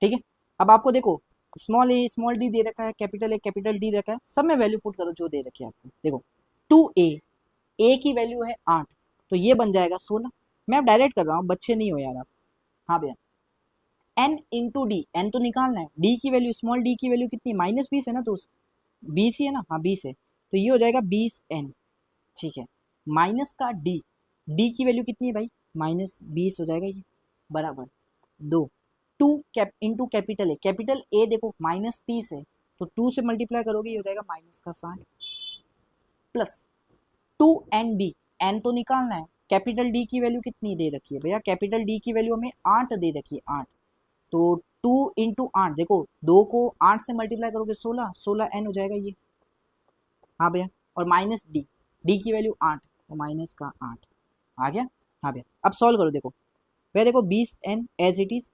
ठीक है। अब आपको देखो स्मॉल ए स्मॉल डी दे रखा है, कैपिटल डी रखा है, सब में वैल्यू पुट करो जो दे रखी है आपको। देखो 2a, ए की वैल्यू है 8, तो ये बन जाएगा 16। मैं अब डायरेक्ट कर रहा हूँ, बच्चे नहीं हो यार आप। हाँ भैया, n इंटू डी, एन तो निकालना है, डी की वैल्यू, स्मॉल डी की वैल्यू कितनी, -20 है ना, तो 20 ही है ना, हाँ 20 है, तो ये हो जाएगा 20n। ठीक है, माइनस का डी, डी की वैल्यू कितनी है भाई, -20 हो जाएगा, ये बराबर 2, 2 कैप इंटू कैपिटल ए देखो -30 है, तो 2 से मल्टीप्लाई करोगे ये हो जाएगा -60, प्लस 2ND, एन तो निकालना है, कैपिटल डी की वैल्यू कितनी दे रखी है भैया, कैपिटल डी की वैल्यू हमें 8 दे रखी है, 8, तो 2 इंटू 8, देखो 2 को 8 से मल्टीप्लाई करोगे 16, 16n हो जाएगा ये। हाँ भैया, और माइनस डी, डी की वैल्यू 8, तो माइनस का 8 आ गया। हाँ भैया, अब सॉल्व करो, देखो भैया, देखो 20n एज इट इज,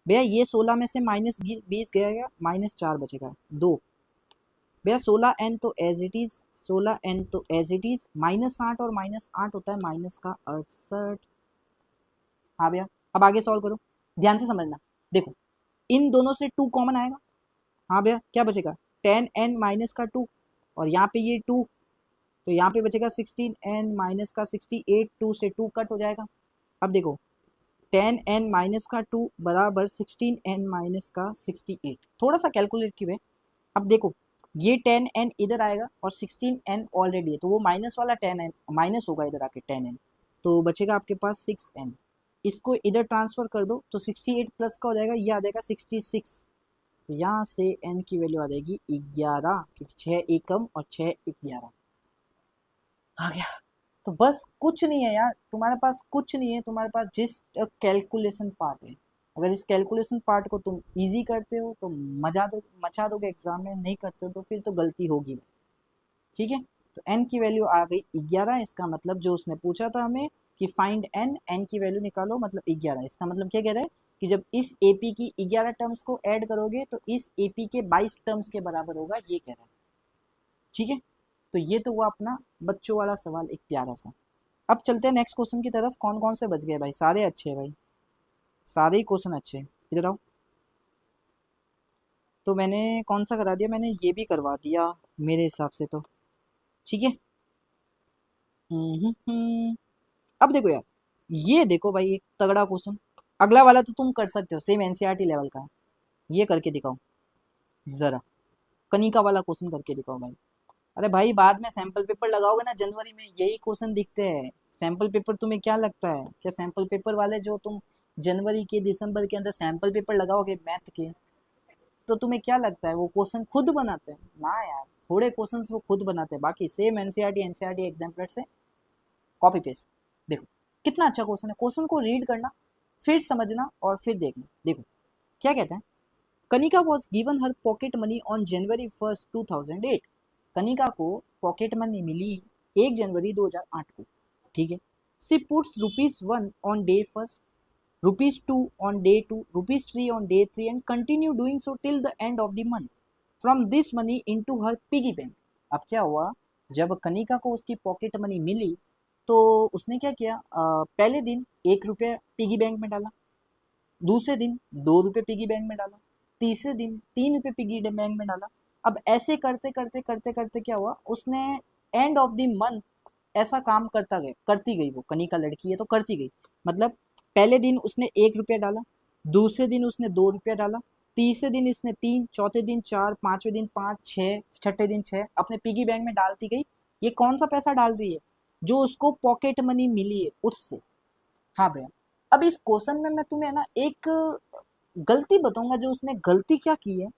भैया ये 16 में से -20 गया, -4 बचेगा 2, भैया 16n तो एज इट इज, 16n तो एज इट इज, -8 और -8 होता है -68। हाँ भैया, अब आगे सॉल्व करो, ध्यान से समझना, देखो इन दोनों से 2 कॉमन आएगा। हाँ भैया, क्या बचेगा, 10n माइनस का 2, और यहाँ पे ये 2, तो यहाँ पे बचेगा 16n माइनस का 68, 2 से 2 कट हो जाएगा। अब देखो 10n माइनस का 2 बराबर 16n माइनस का 68, थोड़ा सा कैलकुलेट की है। अब देखो ये 10n इधर आएगा और 16n ऑलरेडी है, तो वो माइनस वाला 10n माइनस होगा इधर आके 10n, तो बचेगा आपके पास 6n, इसको इधर ट्रांसफर कर दो तो 68 प्लस का हो जाएगा, ये आ जाएगा 66, तो यहाँ से n की वैल्यू आ जाएगी 11, क्योंकि 6 एकम और 6 11 आ गया। तो बस कुछ नहीं है यार, तुम्हारे पास कुछ नहीं है, तुम्हारे पास जस्ट कैलकुलेशन पार्ट है। अगर इस कैलकुलेशन पार्ट को तुम इजी करते हो तो मचा दोगे एग्जाम में, नहीं करते हो तो फिर तो गलती होगी। ठीक है, तो n की वैल्यू आ गई 11, इसका मतलब जो उसने पूछा था हमें कि फाइंड n की वैल्यू निकालो, मतलब 11, इसका मतलब क्या कह रहा है कि जब इस AP की 11 टर्म्स को ऐड करोगे तो इस AP के 22 टर्म्स के बराबर होगा, ये कह रहा है। ठीक है, तो ये तो हुआ अपना बच्चों वाला सवाल, एक प्यारा सा। अब चलते हैं नेक्स्ट क्वेश्चन की तरफ। कौन कौन से बच गए भाई, सारे अच्छे हैं भाई, सारे ही क्वेश्चन अच्छे हैं, इधर आओ। तो मैंने कौन सा करा दिया, मैंने ये भी करवा दिया मेरे हिसाब से तो। ठीक है, अब देखो यार, ये देखो भाई एक तगड़ा क्वेश्चन, अगला वाला तो तुम कर सकते हो, सेम एनसीईआरटी लेवल का है, ये करके दिखाओ जरा, कनिका वाला क्वेश्चन करके दिखाओ भाई। अरे भाई बाद में सैंपल पेपर लगाओगे ना जनवरी में, यही क्वेश्चन दिखते हैं। सैंपल पेपर तुम्हें क्या लगता है, क्या सैंपल पेपर वाले जो तुम जनवरी के दिसंबर के अंदर सैंपल पेपर लगाओगे मैथ के, तो तुम्हें क्या लगता है वो क्वेश्चन खुद बनाते हैं ना यार, थोड़े क्वेश्चंस वो खुद बनाते हैं, बाकी सेम एनसीईआरटी एग्जाम्पलर से कॉपी पेस्ट। देखो कितना अच्छा क्वेश्चन है, क्वेश्चन को रीड करना, फिर समझना और फिर देखना। देखो क्या कहते हैं, Kanika was given her pocket money on January 1, 2008। Kanika को पॉकेट मनी मिली 1 जनवरी 2008 को। ठीक है, she puts ₹1 on day first, ₹2 on day 2, ₹3 on day 3 and continue doing so till the end of the month from this money into her piggy bank। अब क्या हुआ, जब कनिका को उसकी पॉकेट मनी मिली तो उसने क्या किया, पहले दिन 1 रुपया पिगी बैंक में डाला, दूसरे दिन 2 रुपये पिगी बैंक में डाला, तीसरे दिन 3 रुपये पिगी बैंक में डाला। अब ऐसे करते करते करते करते क्या हुआ, उसने एंड ऑफ द मंथ ऐसा काम करती गई, वो कनिका लड़की है तो करती गई, मतलब पहले दिन उसने 1 रुपया डाला, दूसरे दिन उसने 2 रुपया डाला, तीसरे दिन इसने 3, चौथे दिन 4, पांचवें दिन 5, 6, छठे दिन 6, अपने पिगी बैंक में डालती गई। ये कौन सा पैसा डाल रही है, जो उसको पॉकेट मनी मिली है उससे। हाँ भैया, अब इस क्वेश्चन में मैं तुम्हें ना एक गलती बताऊंगा, जो उसने गलती क्या की है,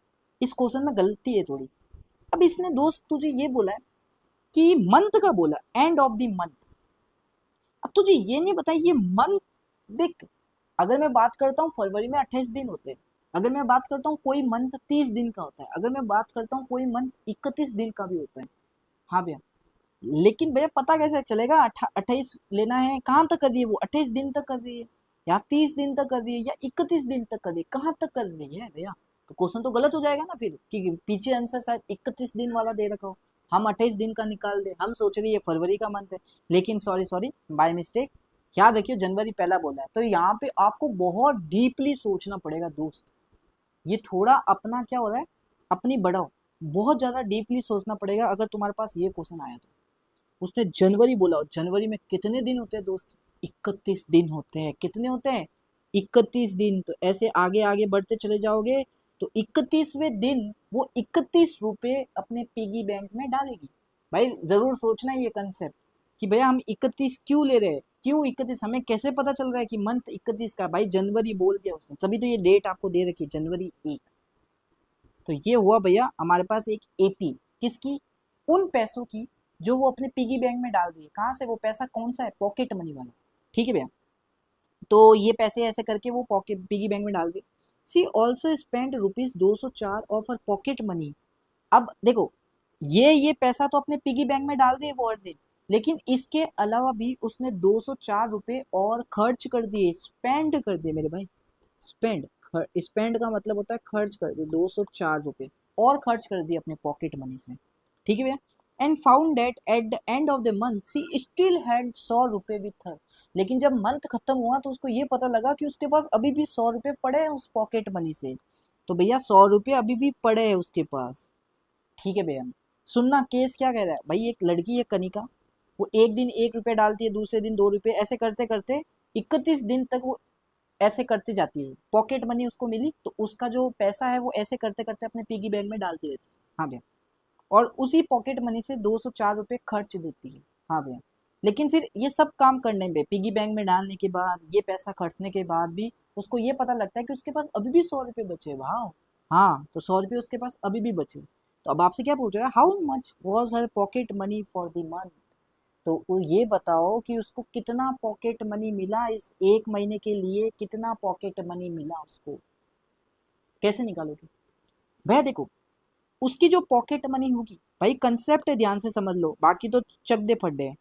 इस क्वेश्चन में गलती है थोड़ी। अब इसने दोस्त तुझे ये बोला है कि मंथ का बोला, एंड ऑफ द मंथ। अब तुझे ये नहीं बताया ये मंथ, देख अगर मैं बात करता हूँ फरवरी में 28 दिन होते हैं, अगर मैं बात करता हूँ कोई मंथ 30 दिन का होता है, अगर मैं बात करता हूँ कोई मंथ 31 दिन का भी होता है। हाँ भैया, लेकिन भैया पता कैसे चलेगा 28 लेना है, कहाँ तक कर रही है वो, 28 दिन तक कर रही है या 30 दिन तक कर रही है या 31 दिन तक कर रही है, कहाँ तक कर रही है भैया, तो क्वेश्चन तो गलत हो जाएगा ना फिर, कि पीछे आंसर शायद 31 दिन वाला दे रखा हो, हम 28 दिन का निकाल दे, हम सोच रहे ये फरवरी का मंथ है, लेकिन सॉरी सॉरी बाय मिस्टेक, याद रखियो जनवरी पहला बोला है, तो यहाँ पे आपको बहुत डीपली सोचना पड़ेगा दोस्त। ये थोड़ा अपना क्या हो रहा है, अपनी बढ़ाओ, बहुत ज़्यादा डीपली सोचना पड़ेगा अगर तुम्हारे पास ये क्वेश्चन आया तो। उसने जनवरी बोला, और जनवरी में कितने दिन होते हैं दोस्त? 31 दिन होते हैं। कितने होते हैं? 31 दिन। तो ऐसे आगे आगे बढ़ते चले जाओगे तो 31वें दिन वो 31 रुपये अपने पिगी बैंक में डालेगी। भाई जरूर सोचना ये कंसेप्ट कि भैया हम 31 क्यों ले रहे हैं, क्यों 31, हमें कैसे पता चल रहा है कि मंथ 31 का? भाई जनवरी बोल दिया उसने, तभी तो ये डेट आपको दे रखी है, जनवरी 1। तो ये हुआ भैया हमारे पास एक एपी, किसकी? उन पैसों की जो वो अपने पिगी बैंक में डाल रही है। कहाँ से? वो पैसा कौन सा है? पॉकेट मनी वाला। ठीक है भैया, तो ये पैसे ऐसे करके वो पॉकेट पिगी बैंक में डाल दी। She also spend ₹204 of her pocket money. अब देखो, ये पैसा तो अपने पिगी बैंक में डाल दिए वो हर दिन, लेकिन इसके अलावा भी उसने ₹204 और खर्च कर दिए, स्पेंड कर दिए मेरे भाई। स्पेंड, स्पेंड का मतलब होता है खर्च कर दिए, ₹204 और खर्च कर दिए अपने पॉकेट मनी से। ठीक है भैया, and found that at the end of the month she still had ₹100 with her. लेकिन जब मंथ खत्म हुआ तो उसको ये पता लगा कि उसके पास अभी भी ₹100 पड़े हैं उस पॉकेट मनी से। तो भैया ₹100 अभी भी पड़े हैं उसके पास। ठीक है भैया, सुनना केस क्या कह रहा है भाई। एक लड़की है कनिका, वो एक दिन ₹1 डालती है, दूसरे दिन ₹2, ऐसे करते करते 31 दिन तक वो ऐसे करती जाती है। पॉकेट मनी उसको मिली तो उसका जो पैसा है वो ऐसे करते करते अपने पिगी बैंक में डालती रहती है। हाँ भैया, और उसी पॉकेट मनी से ₹204 खर्च देती है। हाँ भैया, लेकिन फिर ये सब काम करने में, पिगी बैंक में डालने के बाद, ये पैसा खर्चने के बाद भी उसको ये पता लगता है कि उसके पास अभी भी ₹100 बचे। वाह, हाँ, तो ₹100 उसके पास अभी भी बचे। तो अब आपसे क्या पूछ रहा है, how much was her pocket money for the month? तो ये बताओ कि उसको कितना पॉकेट मनी मिला इस एक महीने के लिए, कितना पॉकेट मनी मिला उसको, कैसे निकालोगे? भैया देखो, उसकी जो पॉकेट मनी होगी, भाई कंसेप्ट है, ध्यान से समझ लो, बाकी तो चक दे फड्डे हैं।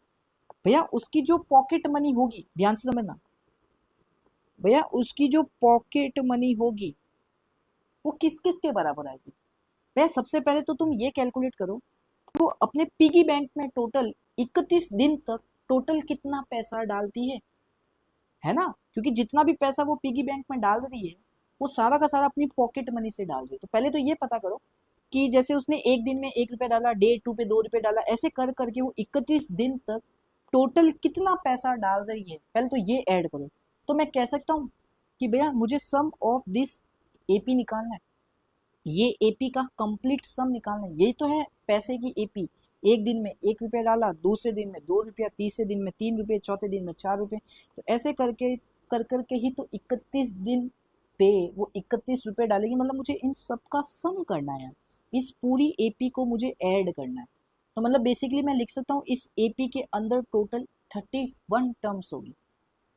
भैया उसकी जो पॉकेट मनी होगी, ध्यान से समझना, भैया उसकी जो पॉकेट मनी होगी वो किस किस के बराबर आएगी? भैया सबसे पहले तो तुम ये कैलकुलेट करो, वो अपने पिगी बैंक में टोटल 31 दिन तक टोटल कितना पैसा डालती है ना? क्योंकि जितना भी पैसा वो पिगी बैंक में डाल रही है वो सारा का सारा अपनी पॉकेट मनी से डाल रही है। तो पहले तो ये पता करो कि जैसे उसने एक दिन में ₹1 डाला, डे 2 पे ₹2 डाला, ऐसे कर करके वो 31 दिन तक टोटल कितना पैसा डाल रही है, पहले तो ये ऐड करो। तो मैं कह सकता हूँ कि भैया मुझे सम ऑफ दिस एपी निकालना है, ये एपी का कंप्लीट सम निकालना है। यही तो है पैसे की एपी। एक दिन में ₹1 डाला, दूसरे दिन में ₹2, तीसरे दिन में ₹3, चौथे दिन में ₹4। तो ऐसे करके कर करके ही तो 31 दिन पे वो ₹31 डालेगी। मतलब मुझे इन सब का सम करना है, इस पूरी एपी को मुझे ऐड करना है। तो मतलब बेसिकली मैं लिख सकता हूँ इस एपी के अंदर टोटल 31 टर्म्स होगी,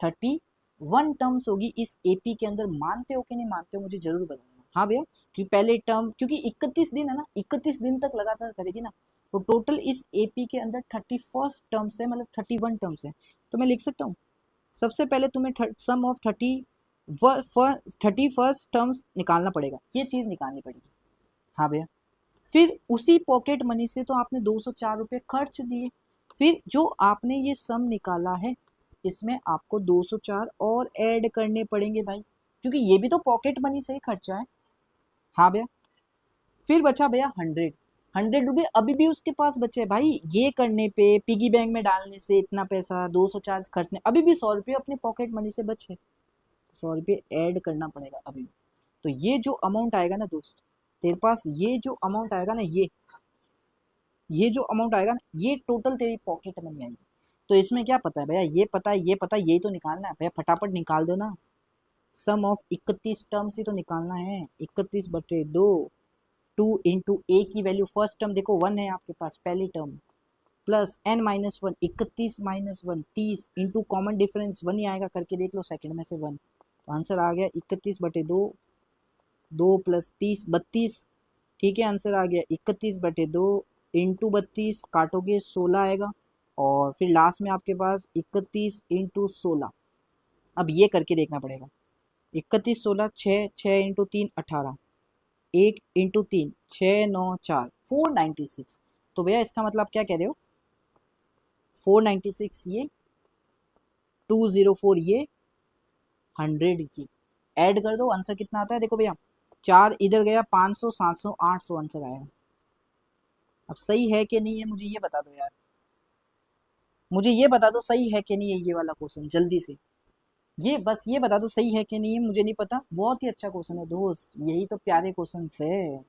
31 टर्म्स होगी इस एपी के अंदर। मानते हो कि नहीं मानते हो मुझे जरूर बताना। हाँ भैया, क्योंकि पहले टर्म, क्योंकि 31 दिन है ना, 31 दिन तक लगातार करेगी ना, तो टोटल इस एपी के अंदर 31 टर्म्स है, मतलब 31 टर्म्स है। तो मैं लिख सकता हूँ, सबसे पहले तुम्हें सम ऑफ 31 टर्म्स निकालना पड़ेगा, ये चीज़ निकालनी पड़ेगी। हाँ भैया, फिर उसी पॉकेट मनी से तो आपने ₹204 खर्च दिए, फिर जो आपने ये सम निकाला है इसमें आपको 204 और ऐड करने पड़ेंगे भाई, क्योंकि ये भी तो पॉकेट मनी से ही खर्चा है। हाँ भैया, फिर बचा भैया 100 रुपये अभी भी उसके पास बचे हैं भाई। ये करने पे, पिगी बैंक में डालने से इतना पैसा, 204 खर्चने, अभी भी ₹100 अपने पॉकेट मनी से बचे, ₹100 ऐड करना पड़ेगा अभी भी। तो ये जो अमाउंट आएगा ना दोस्त, तेरे पास ये जो अमाउंट आएगा ना, ये जो अमाउंट आएगा ना, ये टोटल तेरी पॉकेट मनी आएगी। तो इसमें क्या पता है भैया, ये पता है, ये पता है, यही तो निकालना है भैया, फटाफट निकाल दो ना। सम ऑफ 31 टर्म्स ही तो निकालना है, 31/2, 2 इंटू ए की वैल्यू, फर्स्ट टर्म देखो 1 है आपके पास, पहली term, plus n-1, 31 - 1 30, into common difference 1 ही आएगा, करके देख लो सेकंड में से 1। तो आंसर आ गया 31/2, 2 + 30 32। ठीक है, आंसर आ गया 31/2 इंटू 32, काटोगे 16 आएगा, और फिर लास्ट में आपके पास 31 इंटू 16। अब ये करके देखना पड़ेगा, 31 16 6, 6 इंटू 3 18, 1 इंटू 3 6 9 4 496। तो भैया इसका मतलब क्या कह रहे हो, 496 ये, 204 ये, 100 ये, ऐड कर दो, आंसर कितना आता है देखो भैया, 4 इधर गया, 500, 700, 800 आंसर आएगा। अब सही है कि नहीं है मुझे ये बता दो यार, मुझे ये बता दो सही है कि नहीं है ये वाला क्वेश्चन, जल्दी से। ये बस ये बता दो सही है कि नहीं है, मुझे नहीं पता। बहुत ही अच्छा क्वेश्चन है दोस्त, यही तो प्यारे क्वेश्चन है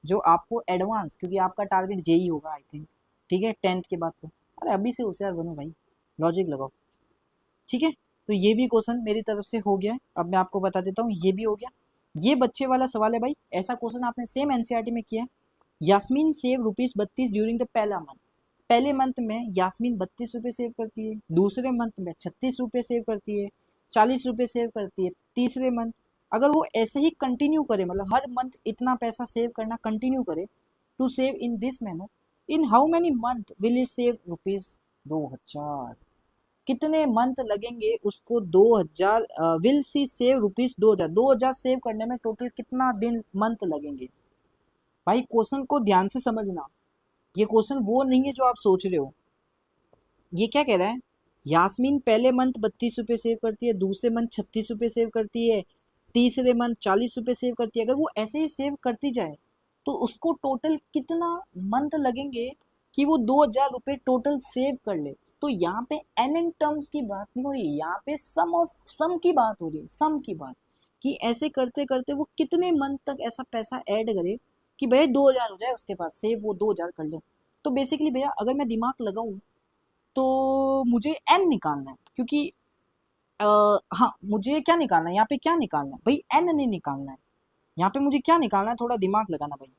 जो आपको एडवांस, क्योंकि आपका टारगेट जेई होगा आई थिंक, ठीक है 10th के बाद। तो अरे अभी से होशियार बनो भाई, लॉजिक लगाओ, ठीक है। तो ये भी क्वेश्चन मेरी तरफ से हो गया है। अब मैं आपको बता देता हूँ, ये भी हो गया। ये बच्चे वाला सवाल है भाई, ऐसा क्वेश्चन आपने सेम एनसीईआरटी में किया है। यास्मीन सेव ₹32 ड्यूरिंग द पहला मंथ। पहले मंथ में यास्मीन ₹32 सेव करती है, दूसरे मंथ में ₹36 सेव करती है, ₹40 सेव करती है, तीसरे मंथ अगर वो ऐसे ही कंटिन्यू करे, मतलब हर मंथ इतना पैसा सेव करना कंटिन्यू करे, to save in this manner, in how many month will it save ₹2000? कितने मंथ लगेंगे उसको 2000 विल सी सेव ₹2000, 2000 सेव करने में टोटल कितना दिन मंथ लगेंगे? भाई क्वेश्चन को ध्यान से समझना, ये क्वेश्चन वो नहीं है जो आप सोच रहे हो। ये क्या कह रहा है, यास्मीन पहले मंथ ₹32 सेव करती है, दूसरे मंथ ₹36 सेव करती है, तीसरे मंथ ₹40 सेव करती है। अगर वो ऐसे ही सेव करती जाए तो उसको टोटल कितना मंथ लगेंगे कि वो ₹2000 टोटल सेव कर ले? तो यहाँ पे एन इन टर्म्स की बात नहीं हो रही, यहाँ पे सम की बात हो रही है, सम की बात, कि ऐसे करते करते वो कितने मंथ तक ऐसा पैसा ऐड करे कि भैया 2000 हो जाए उसके पास सेव, वो 2000 कर ले। तो बेसिकली भैया अगर मैं दिमाग लगाऊं तो मुझे एन निकालना है, क्योंकि आ, हाँ मुझे क्या निकालना है यहाँ पे, क्या निकालना है भाई, एन नहीं निकालना है यहाँ पे, मुझे क्या निकालना है, थोड़ा दिमाग लगाना भाई।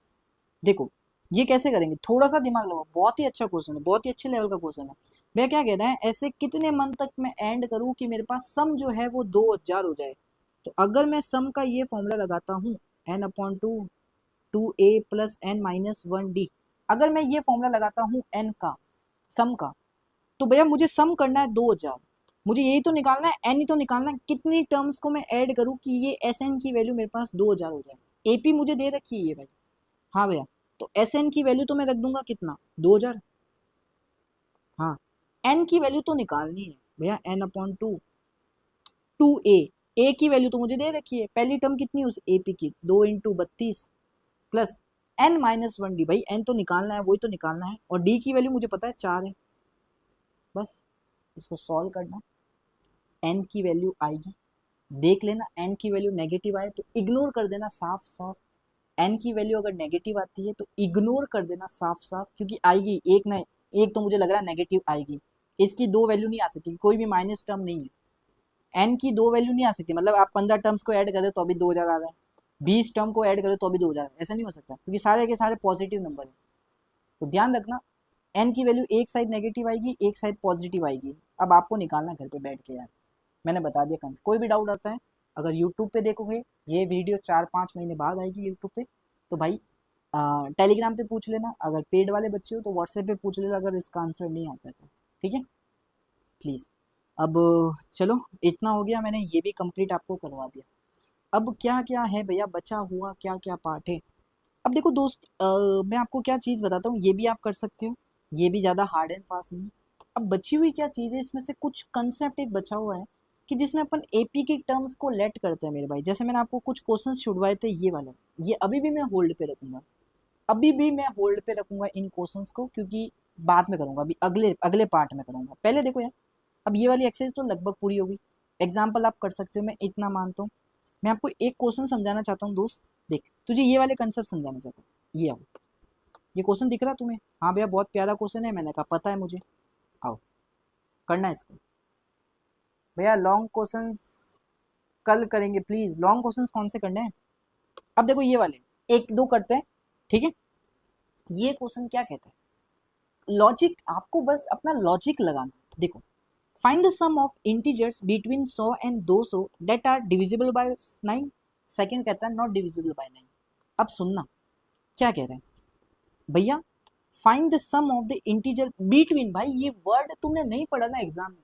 देखो ये कैसे करेंगे, थोड़ा सा दिमाग लगाओ, बहुत ही अच्छा क्वेश्चन है, बहुत ही अच्छे लेवल का क्वेश्चन है। भैया क्या कह रहे हैं, ऐसे कितने मंथ तक मैं एंड करूं कि मेरे पास सम जो है वो 2000 हो जाए? तो अगर मैं सम का ये फॉर्मूला लगाता हूँ, n/2 2a प्लस n-1d, अगर मैं ये फॉर्मूला लगाता हूँ n का, सम का, तो भैया मुझे सम करना है 2000, मुझे यही तो निकालना है, एन ही तो निकालना है, कितनी टर्म्स को मैं ऐड करूं कि ये एस एन की वैल्यू मेरे पास 2000 हो जाए। एपी मुझे दे रखी है ये भाई, हाँ भैया, तो एस एन की वैल्यू तो मैं रख दूंगा कितना, 2000। हाँ, एन की वैल्यू तो निकालनी है भैया, n/2 2a, की वैल्यू तो मुझे दे रखी है, पहली टर्म कितनी उस एपी की, 2 × 32 प्लस n-1d, भाई एन तो निकालना है, वही तो निकालना है, और डी की वैल्यू मुझे पता है 4 है। बस इसको सॉल्व करना, एन की वैल्यू आएगी, देख लेना एन की वैल्यू नेगेटिव आए तो इग्नोर कर देना साफ साफ, एन की वैल्यू अगर नेगेटिव आती है तो इग्नोर कर देना साफ साफ, क्योंकि आएगी एक ना एक, तो मुझे लग रहा है नेगेटिव आएगी। इसकी दो वैल्यू नहीं आ सकती, कोई भी माइनस टर्म नहीं है, एन की दो वैल्यू नहीं आ सकती, मतलब आप 15 टर्म्स को ऐड करें तो अभी 2000 आ रहा है, 20 टर्म को ऐड करें तो अभी 2000, ऐसा नहीं हो सकता, क्योंकि सारे के सारे पॉजिटिव नंबर है। तो ध्यान रखना, एन की वैल्यू एक साइड नेगेटिव आएगी, एक साइड पॉजिटिव आएगी। अब आपको निकालना घर पे बैठ के यार, मैंने बता दिया कंसेप्ट। कोई भी डाउट आता है, अगर यूट्यूब पे देखोगे, ये वीडियो 4-5 महीने बाद आएगी यूट्यूब पे, तो भाई टेलीग्राम पे पूछ लेना, अगर पेड वाले बच्चे हो तो व्हाट्सएप पे पूछ लेना, अगर इसका आंसर नहीं आता है तो, ठीक है प्लीज़। अब चलो इतना हो गया, मैंने ये भी कंप्लीट आपको करवा दिया। अब क्या क्या है भैया बचा हुआ, क्या क्या पार्ट है? अब देखो दोस्त, मैं आपको क्या चीज़ बताता हूँ, ये भी आप कर सकते हो, ये भी ज़्यादा हार्ड एंड फास्ट नहीं। अब बची हुई क्या चीज़ है, इसमें से कुछ कंसेप्ट एक बचा हुआ है कि जिसमें अपन एपी की टर्म्स को लेट करते हैं मेरे भाई। जैसे मैंने आपको कुछ क्वेश्चंस छुड़वाए थे, ये वाले, ये अभी भी मैं होल्ड पे रखूंगा, अभी भी मैं होल्ड पे रखूंगा इन क्वेश्चंस को, क्योंकि बाद में करूंगा, अभी अगले अगले पार्ट में करूंगा। पहले देखो यार, अब ये वाली एक्सरसाइज तो लगभग पूरी होगी, एग्जाम्पल आप कर सकते हो, मैं इतना मानता हूँ। मैं आपको एक क्वेश्चन समझाना चाहता हूँ दोस्त, देख तुझे ये वाले कंसेप्ट समझाना चाहता हूँ, ये आओ, ये क्वेश्चन दिख रहा तुम्हें? हाँ भैया बहुत प्यारा क्वेश्चन है, मैंने कहा पता है मुझे, आओ करना है इसको। भैया लॉन्ग क्वेश्चंस कल करेंगे प्लीज, लॉन्ग क्वेश्चंस कौन से करने हैं? अब देखो ये वाले एक दो करते हैं, ठीक है। ये क्वेश्चन क्या कहता है, लॉजिक, आपको बस अपना लॉजिक लगाना। देखो, find the sum of integers between 100 and 200 that are divisible by 9। Second कहता है नॉट डिविजिबल बाय 9। अब सुनना क्या कह रहे हैं भैया, find the sum of the integer between, भाई ये वर्ड तुमने नहीं पढ़ा ना एग्जाम में,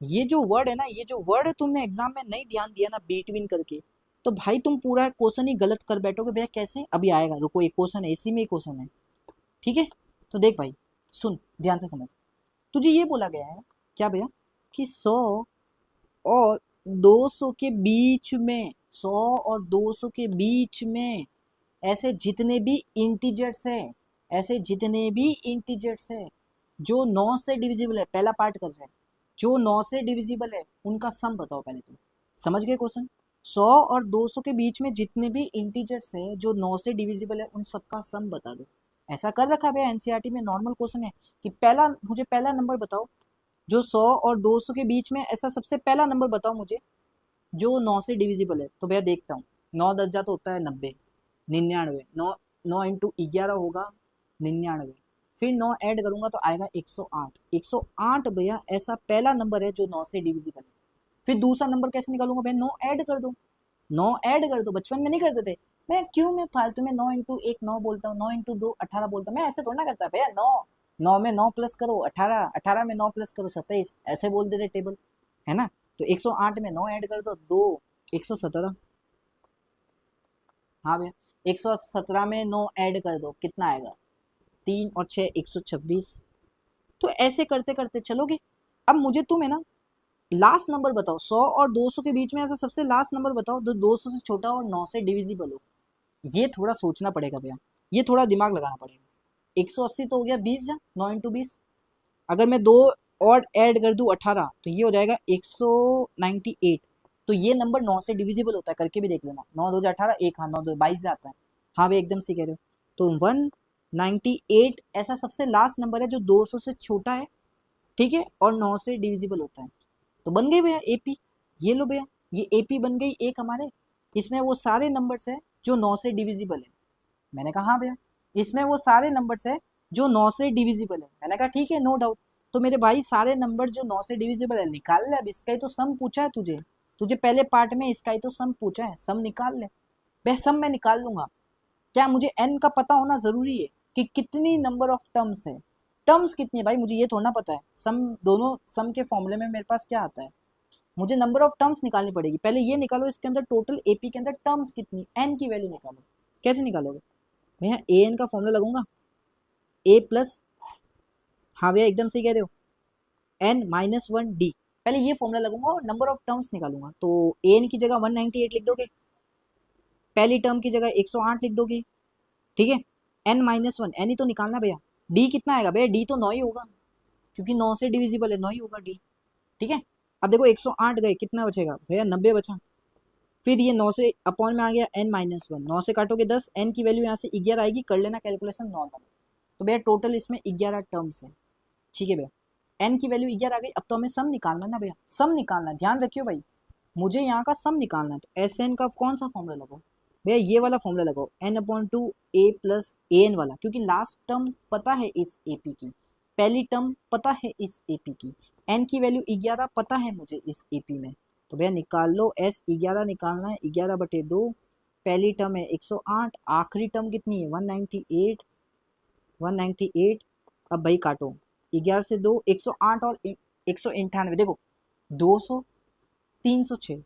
ये जो वर्ड है ना, ये जो वर्ड है तुमने एग्जाम में नहीं ध्यान दिया ना बिटवीन करके, तो भाई तुम पूरा क्वेश्चन ही गलत कर बैठोगे। भैया कैसे, अभी आएगा, रुको, एक क्वेश्चन है इसी में, एक क्वेश्चन है, ठीक है। तो देख भाई, सुन ध्यान से समझ, तुझे ये बोला गया है क्या भैया कि 100 और 200 के बीच में, 100 और 200 के बीच में ऐसे जितने भी इंटीजर्स है, ऐसे जितने भी इंटीजर्स है जो 9 से डिविजिबल है, पहला पार्ट कर रहे हैं, जो 9 से डिविजिबल है उनका सम बताओ पहले तो। समझ गए क्वेश्चन? 100 और 200 के बीच में जितने भी इंटीजर्स है जो 9 से डिविजिबल है उन सबका सम बता दो। ऐसा कर रखा है एनसीईआरटी में, नॉर्मल क्वेश्चन है कि मुझे पहला नंबर बताओ जो 100 और 200 के बीच में, ऐसा सबसे पहला नंबर बताओ मुझे जो 9 से डिविजिबल है। तो भैया देखता हूँ, 9 10 जा तो होता है 90, 99, 9 9 इंटू 11 होगा 99, फिर 9 ऐड करूंगा तो आएगा 108। 108 भैया ऐसा पहला नंबर है जो 9 से डिविजिबल है। फिर दूसरा नंबर कैसे निकालूंगा भैया? 9 ऐड कर दो, 9 ऐड कर दो। बचपन में नहीं करते थे, मैं फालतू में 9 इंटू 1 9 बोलता हूँ, 9 इंटू 2 18 बोलता हूँ, मैं ऐसे थोड़ा ना करता भैया। 9 9 में 9 प्लस करो 18, 18 में 9 प्लस करो 27, ऐसे बोल देते टेबल, है ना? तो 108 में 9 ऐड कर दो 2, 117। हाँ भैया 117 में 9 ऐड कर दो कितना आएगा? 3 और 6 126। तो ऐसे करते करते चलोगे। अब मुझे तुम है ना लास्ट नंबर बताओ, 100 और 200 के बीच में ऐसा सबसे लास्ट नंबर बताओ जो 200 से छोटा और 9 से डिविजिबल हो। ये थोड़ा सोचना पड़ेगा भैया, ये थोड़ा दिमाग लगाना पड़ेगा। 180 तो हो गया 20 जा, 9 इंटू 20। अगर मैं दो और ऐड कर दूं 18 तो ये हो जाएगा 198। तो ये नंबर 9 से डिविजिबल होता है, करके भी देख लेना। 9 2 18, एक, हाँ 9 2 22 आता है। हाँ भाई एकदम सही कह रहे हो। तो 198 ऐसा सबसे लास्ट नंबर है जो 200 से छोटा है, ठीक है, और 9 से डिविजिबल होता है। तो बन गई भैया एपी। ये लो भैया, ये एपी बन गई एक हमारे। इसमें वो सारे नंबर्स है जो 9 से डिविजिबल है। मैंने कहा हाँ भैया, इसमें वो सारे नंबर्स है जो 9 से डिविजिबल है। मैंने कहा ठीक है, नो डाउट। तो मेरे भाई सारे नंबर जो 9 से डिविजिबल है निकाल ले। अब इसका ही तो सम पूछा है तुझे, तुझे पहले पार्ट में इसका ही तो सम पूछा है, सम निकाल ले। वह सम मैं निकाल लूंगा। क्या मुझे एन का पता होना जरूरी है कि कितनी नंबर ऑफ टर्म्स है? टर्म्स कितनी है भाई मुझे ये थोड़ा पता है। सम, दोनों सम के फॉर्मूले में मेरे पास क्या आता है? मुझे नंबर ऑफ टर्म्स निकालनी पड़ेगी। पहले ये निकालो इसके अंदर टोटल एपी के अंदर टर्म्स कितनी, एन की वैल्यू निकालो। कैसे निकालोगे भैया? ए एन का फॉर्मूला लगूंगा, ए प्लस, हाँ भैया एकदम सही कह रहे हो, एन माइनस वन डी। पहले ये फॉर्मूला लगूंगा और नंबर ऑफ टर्म्स निकालूंगा। तो ए एन की जगह 198 लिख दोगे, पहली टर्म की जगह 108 लिख दोगे, ठीक है। एन माइनस वन, एन ही तो निकालना भैया। डी कितना आएगा भैया? डी तो 9 ही होगा, क्योंकि 9 से डिविजिबल है, 9 ही होगा डी, ठीक है। अब देखो 108 गए, कितना बचेगा भैया? 90 बचा। फिर ये 9 से अपॉन में आ गया एन माइनस वन, 9 से काटोगे 10, एन की वैल्यू यहाँ से 11 आएगी, कर लेना कैलकुलेशन नॉर्मल। तो भैया टोटल इसमें 11 टर्म्स है, ठीक है भैया। एन की वैल्यू 11 आ गई। अब तो हमें सम निकालना ना भैया, सम निकालना, ध्यान रखियो भाई, मुझे यहाँ का सम निकालना है। तो एस एन का कौन सा फॉर्मूला लगाओ भैया? ये वाला फॉर्मूला लगाओ, N upon two A plus A N वाला, क्योंकि लास्ट टर्म पता है इस ए पी की, पहली टर्म पता है इस ए पी की, एन की वैल्यू 11 पता है मुझे इस ए पी में। तो भैया निकाल लो, एस 11 निकालना है, 11/2, पहली टर्म है 108, आखिरी टर्म कितनी है 198, 198। अब भाई काटो, 11 से 2, 108 और 198, देखो 200, 306,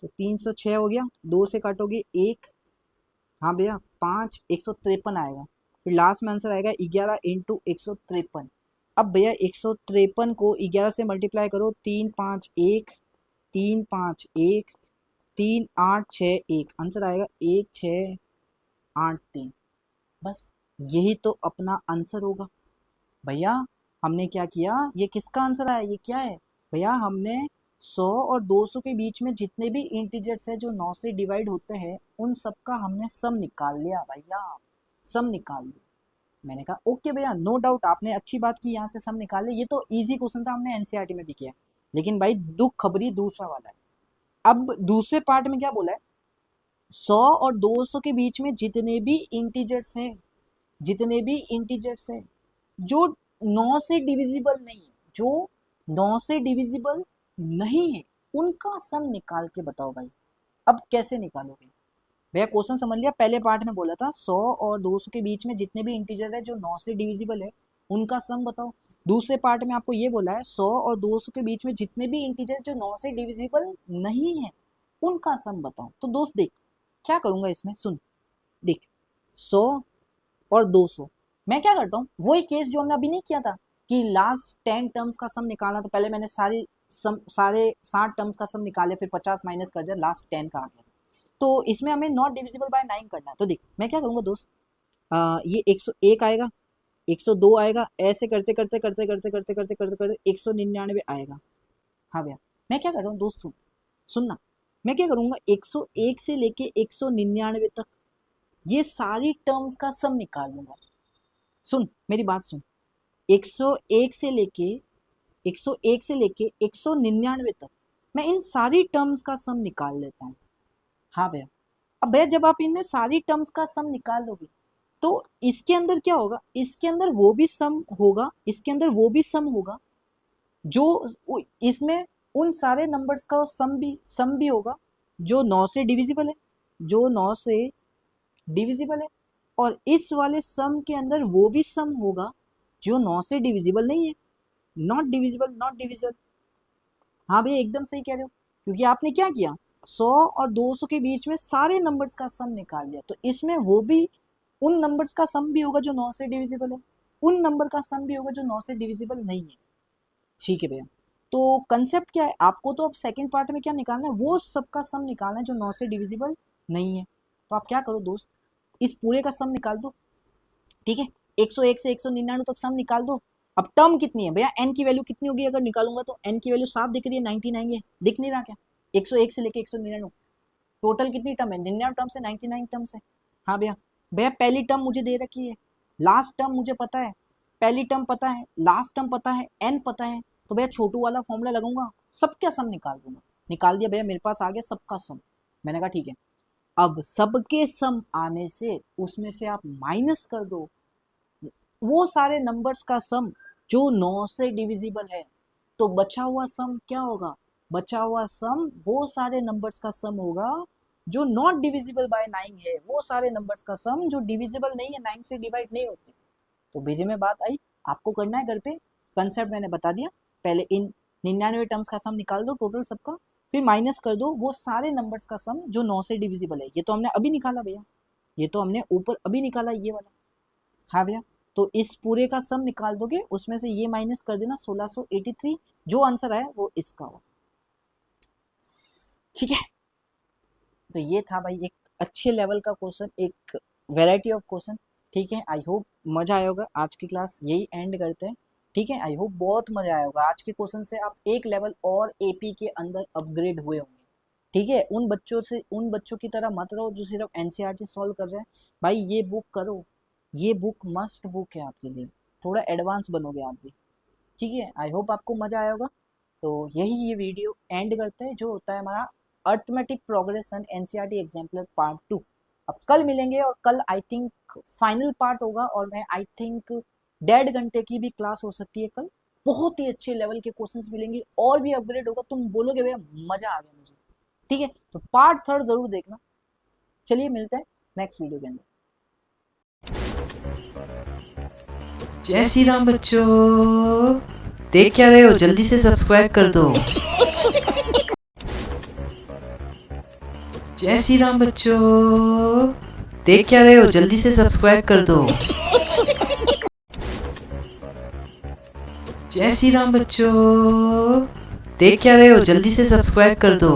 तो 306 हो गया, 2 से काटोगे 1, हाँ भैया 5, 153 आएगा। फिर लास्ट में आंसर आएगा 11 इंटू 153। अब भैया 153 को 11 से मल्टीप्लाई करो, 3 5 1, 3 5 1, 3 8 6 1, आंसर आएगा 1 6 8 3। बस यही तो अपना आंसर होगा भैया। हमने क्या किया? ये किसका आंसर आया? ये क्या है भैया? हमने 100 और 200 के बीच में जितने भी इंटीजर्स है जो 9 से डिवाइड होते हैं उन सबका हमने सम निकाल लिया भैया, सम निकाल लिया। मैंने कहा ओके भैया, नो डाउट, आपने अच्छी बात की, यहाँ से सम निकाल लिया। ये तो इजी क्वेश्चन था, हमने एनसीईआरटी में भी किया। लेकिन भाई दुख खबरी दूसरा वाला है। अब दूसरे पार्ट में क्या बोला है? 100 और 200 के बीच में जितने भी इंटीजर्स हैं, जितने भी इंटीजर्स हैं जो 9 से डिविजिबल नहीं है, जो 9 से डिविजिबल नहीं है, उनका सम निकाल के बताओ भाई। अब कैसे निकालोगे भैया? क्वेश्चन समझ लिया, पहले पार्ट में बोला था 100 और 200 के बीच में जितने भी इंटीजर है जो 9 से डिविजिबल है उनका सम बताओ। दूसरे पार्ट में आपको ये बोला है 100 और 200 के बीच में जितने भी इंटीजर जो 9 से डिविजिबल नहीं है उनका सम बताओ। तो दोस्त देख क्या करूंगा इसमें, सुन देख, 100 और 200, मैं क्या करता हूँ वही केस जो हमने अभी नहीं किया था, कि लास्ट 10 टर्म्स का सम निकालना, तो पहले मैंने सारे 60 टर्म्स का सम निकाले, फिर 50 माइनस कर दिया, लास्ट 10 का आ गया। तो इसमें हमें नॉट डिविजिबल बाय 9 करना है। तो देख मैं क्या करूँगा दोस्त, ये 101 आएगा, 102 आएगा, ऐसे करते करते करते करते करते करते करते करते 199 आएगा। हाँ भैया, मैं क्या कर रहा हूँ दोस्त, सुनना, मैं क्या करूँगा 101 से लेके 199 तक ये सारी टर्म्स का सम निकाल लूंगा। सुन मेरी बात सुन, 101 से लेके 199 तक मैं इन सारी टर्म्स का सम निकाल लेता हूँ। हाँ भैया, अब भैया जब आप इनमें सारी टर्म्स का सम निकाल लोगे तो इसके अंदर क्या होगा, इसके अंदर वो भी सम होगा, इसके अंदर वो भी सम होगा, जो इसमें उन सारे नंबर्स का सम भी होगा जो 9 से डिविजिबल है, जो 9 से डिविजिबल है, और इस वाले सम के अंदर वो भी सम होगा जो 9 से डिविजिबल नहीं है, नॉट डिविजिबल, नॉट डिविजिबल। हाँ भैया एकदम सही कह रहे हो, क्योंकि आपने क्या किया 100 और 200 के बीच में सारे नंबर्स का सम निकाल लिया, तो इसमें वो भी उन नंबर्स का सम भी होगा जो 9 से डिविजिबल है, उन नंबर का सम भी होगा जो 9 से डिविजिबल नहीं है। ठीक है भैया, तो कंसेप्ट क्या है, आपको तो अब सेकंड पार्ट में क्या निकालना है, वो सबका सम निकालना है जो 9 से डिविजिबल नहीं है। तो आप क्या करो दोस्त, इस पूरे का सम निकाल दो। ठीक है, 101 से 199 तक सम निकाल दो। अब टर्म कितनी है भैया, n की वैल्यू कितनी होगी, अगर निकालूंगा तो n की वैल्यू साफ दिख रही है, 99 है, दिख नहीं रहा क्या, 101 से लेके 199 टोटल कितनी टर्म है, 99 टर्म्स है, 99 टर्म्स है। हाँ भैया, भैया पहली टर्म मुझे दे रखी है, लास्ट टर्म मुझे पता है, पहली टर्म पता है, लास्ट टर्म पता है, n पता है, तो भैया छोटू वाला फॉर्मूला लगाऊंगा, सबका सम निकाल दूंगा। निकाल दिया भैया, मेरे पास आ गया सबका सम। मैंने कहा ठीक है, अब सबके सम आने से उसमें से आप माइनस कर दो वो सारे नंबर्स का सम जो 9 से डिविजिबल है, तो बचा हुआ सम क्या होगा, बचा हुआ सम वो सारे नंबर्स का सम होगा जो नॉट डिविजिबल बाय 9 है, वो सारे नंबर्स का सम जो डिविजिबल नहीं है, 9 से डिवाइड नहीं होते। तो बीजे में बात आई, आपको करना है घर पे, कंसेप्ट मैंने बता दिया, पहले इन 99 टर्म्स का सम निकाल दो टोटल सबका, फिर माइनस कर दो वो सारे नंबर्स का सम जो 9 से डिविजिबल है। ये तो हमने अभी निकाला भैया, ये तो हमने ऊपर अभी निकाला ये वाला। हाँ भैया, तो इस पूरे का सम निकाल दोगे, उसमें से ये माइनस कर देना 1683, जो आंसर आया वो इसका हो। ठीक है, तो ये था भाई एक अच्छे लेवल का क्वेश्चन, एक वैरायटी ऑफ क्वेश्चन। ठीक है, आई होप मजा आया होगा। आज की क्लास यही एंड करते हैं। ठीक है, आई होप बहुत मजा आया होगा। आज के क्वेश्चन से आप एक लेवल और एपी के अंदर अपग्रेड हुए होंगे। ठीक है, उन बच्चों की तरह मत रहो जो सिर्फ एनसीईआरटी सॉल्व कर रहे हैं। भाई ये बुक करो, ये बुक मस्ट बुक है आपके लिए, थोड़ा एडवांस बनोगे आप भी। ठीक है, आई होप आपको मजा आया होगा। तो यही ये वीडियो एंड करते हैं, जो होता है हमारा arithmetic progression NCERT exemplar part 2। अब कल मिलेंगे, और कल आई थिंक फाइनल पार्ट होगा, और मैं आई थिंक 1.5 घंटे की भी क्लास हो सकती है कल। बहुत ही अच्छे लेवल के क्वेश्चंस मिलेंगे, और भी अपग्रेड होगा, तुम बोलोगे भैया मजा आ गया मुझे। ठीक है, तो पार्ट 3 जरूर देखना। चलिए मिलते हैं नेक्स्ट वीडियो के अंदर। जय श्री राम बच्चों, देख क्या रहे हो, जल्दी से सब्सक्राइब कर दो। जय श्री राम बच्चों, देख क्या रहे हो, जल्दी से सब्सक्राइब कर दो। जय श्री राम बच्चों, देख क्या रहे हो, जल्दी से सब्सक्राइब कर दो।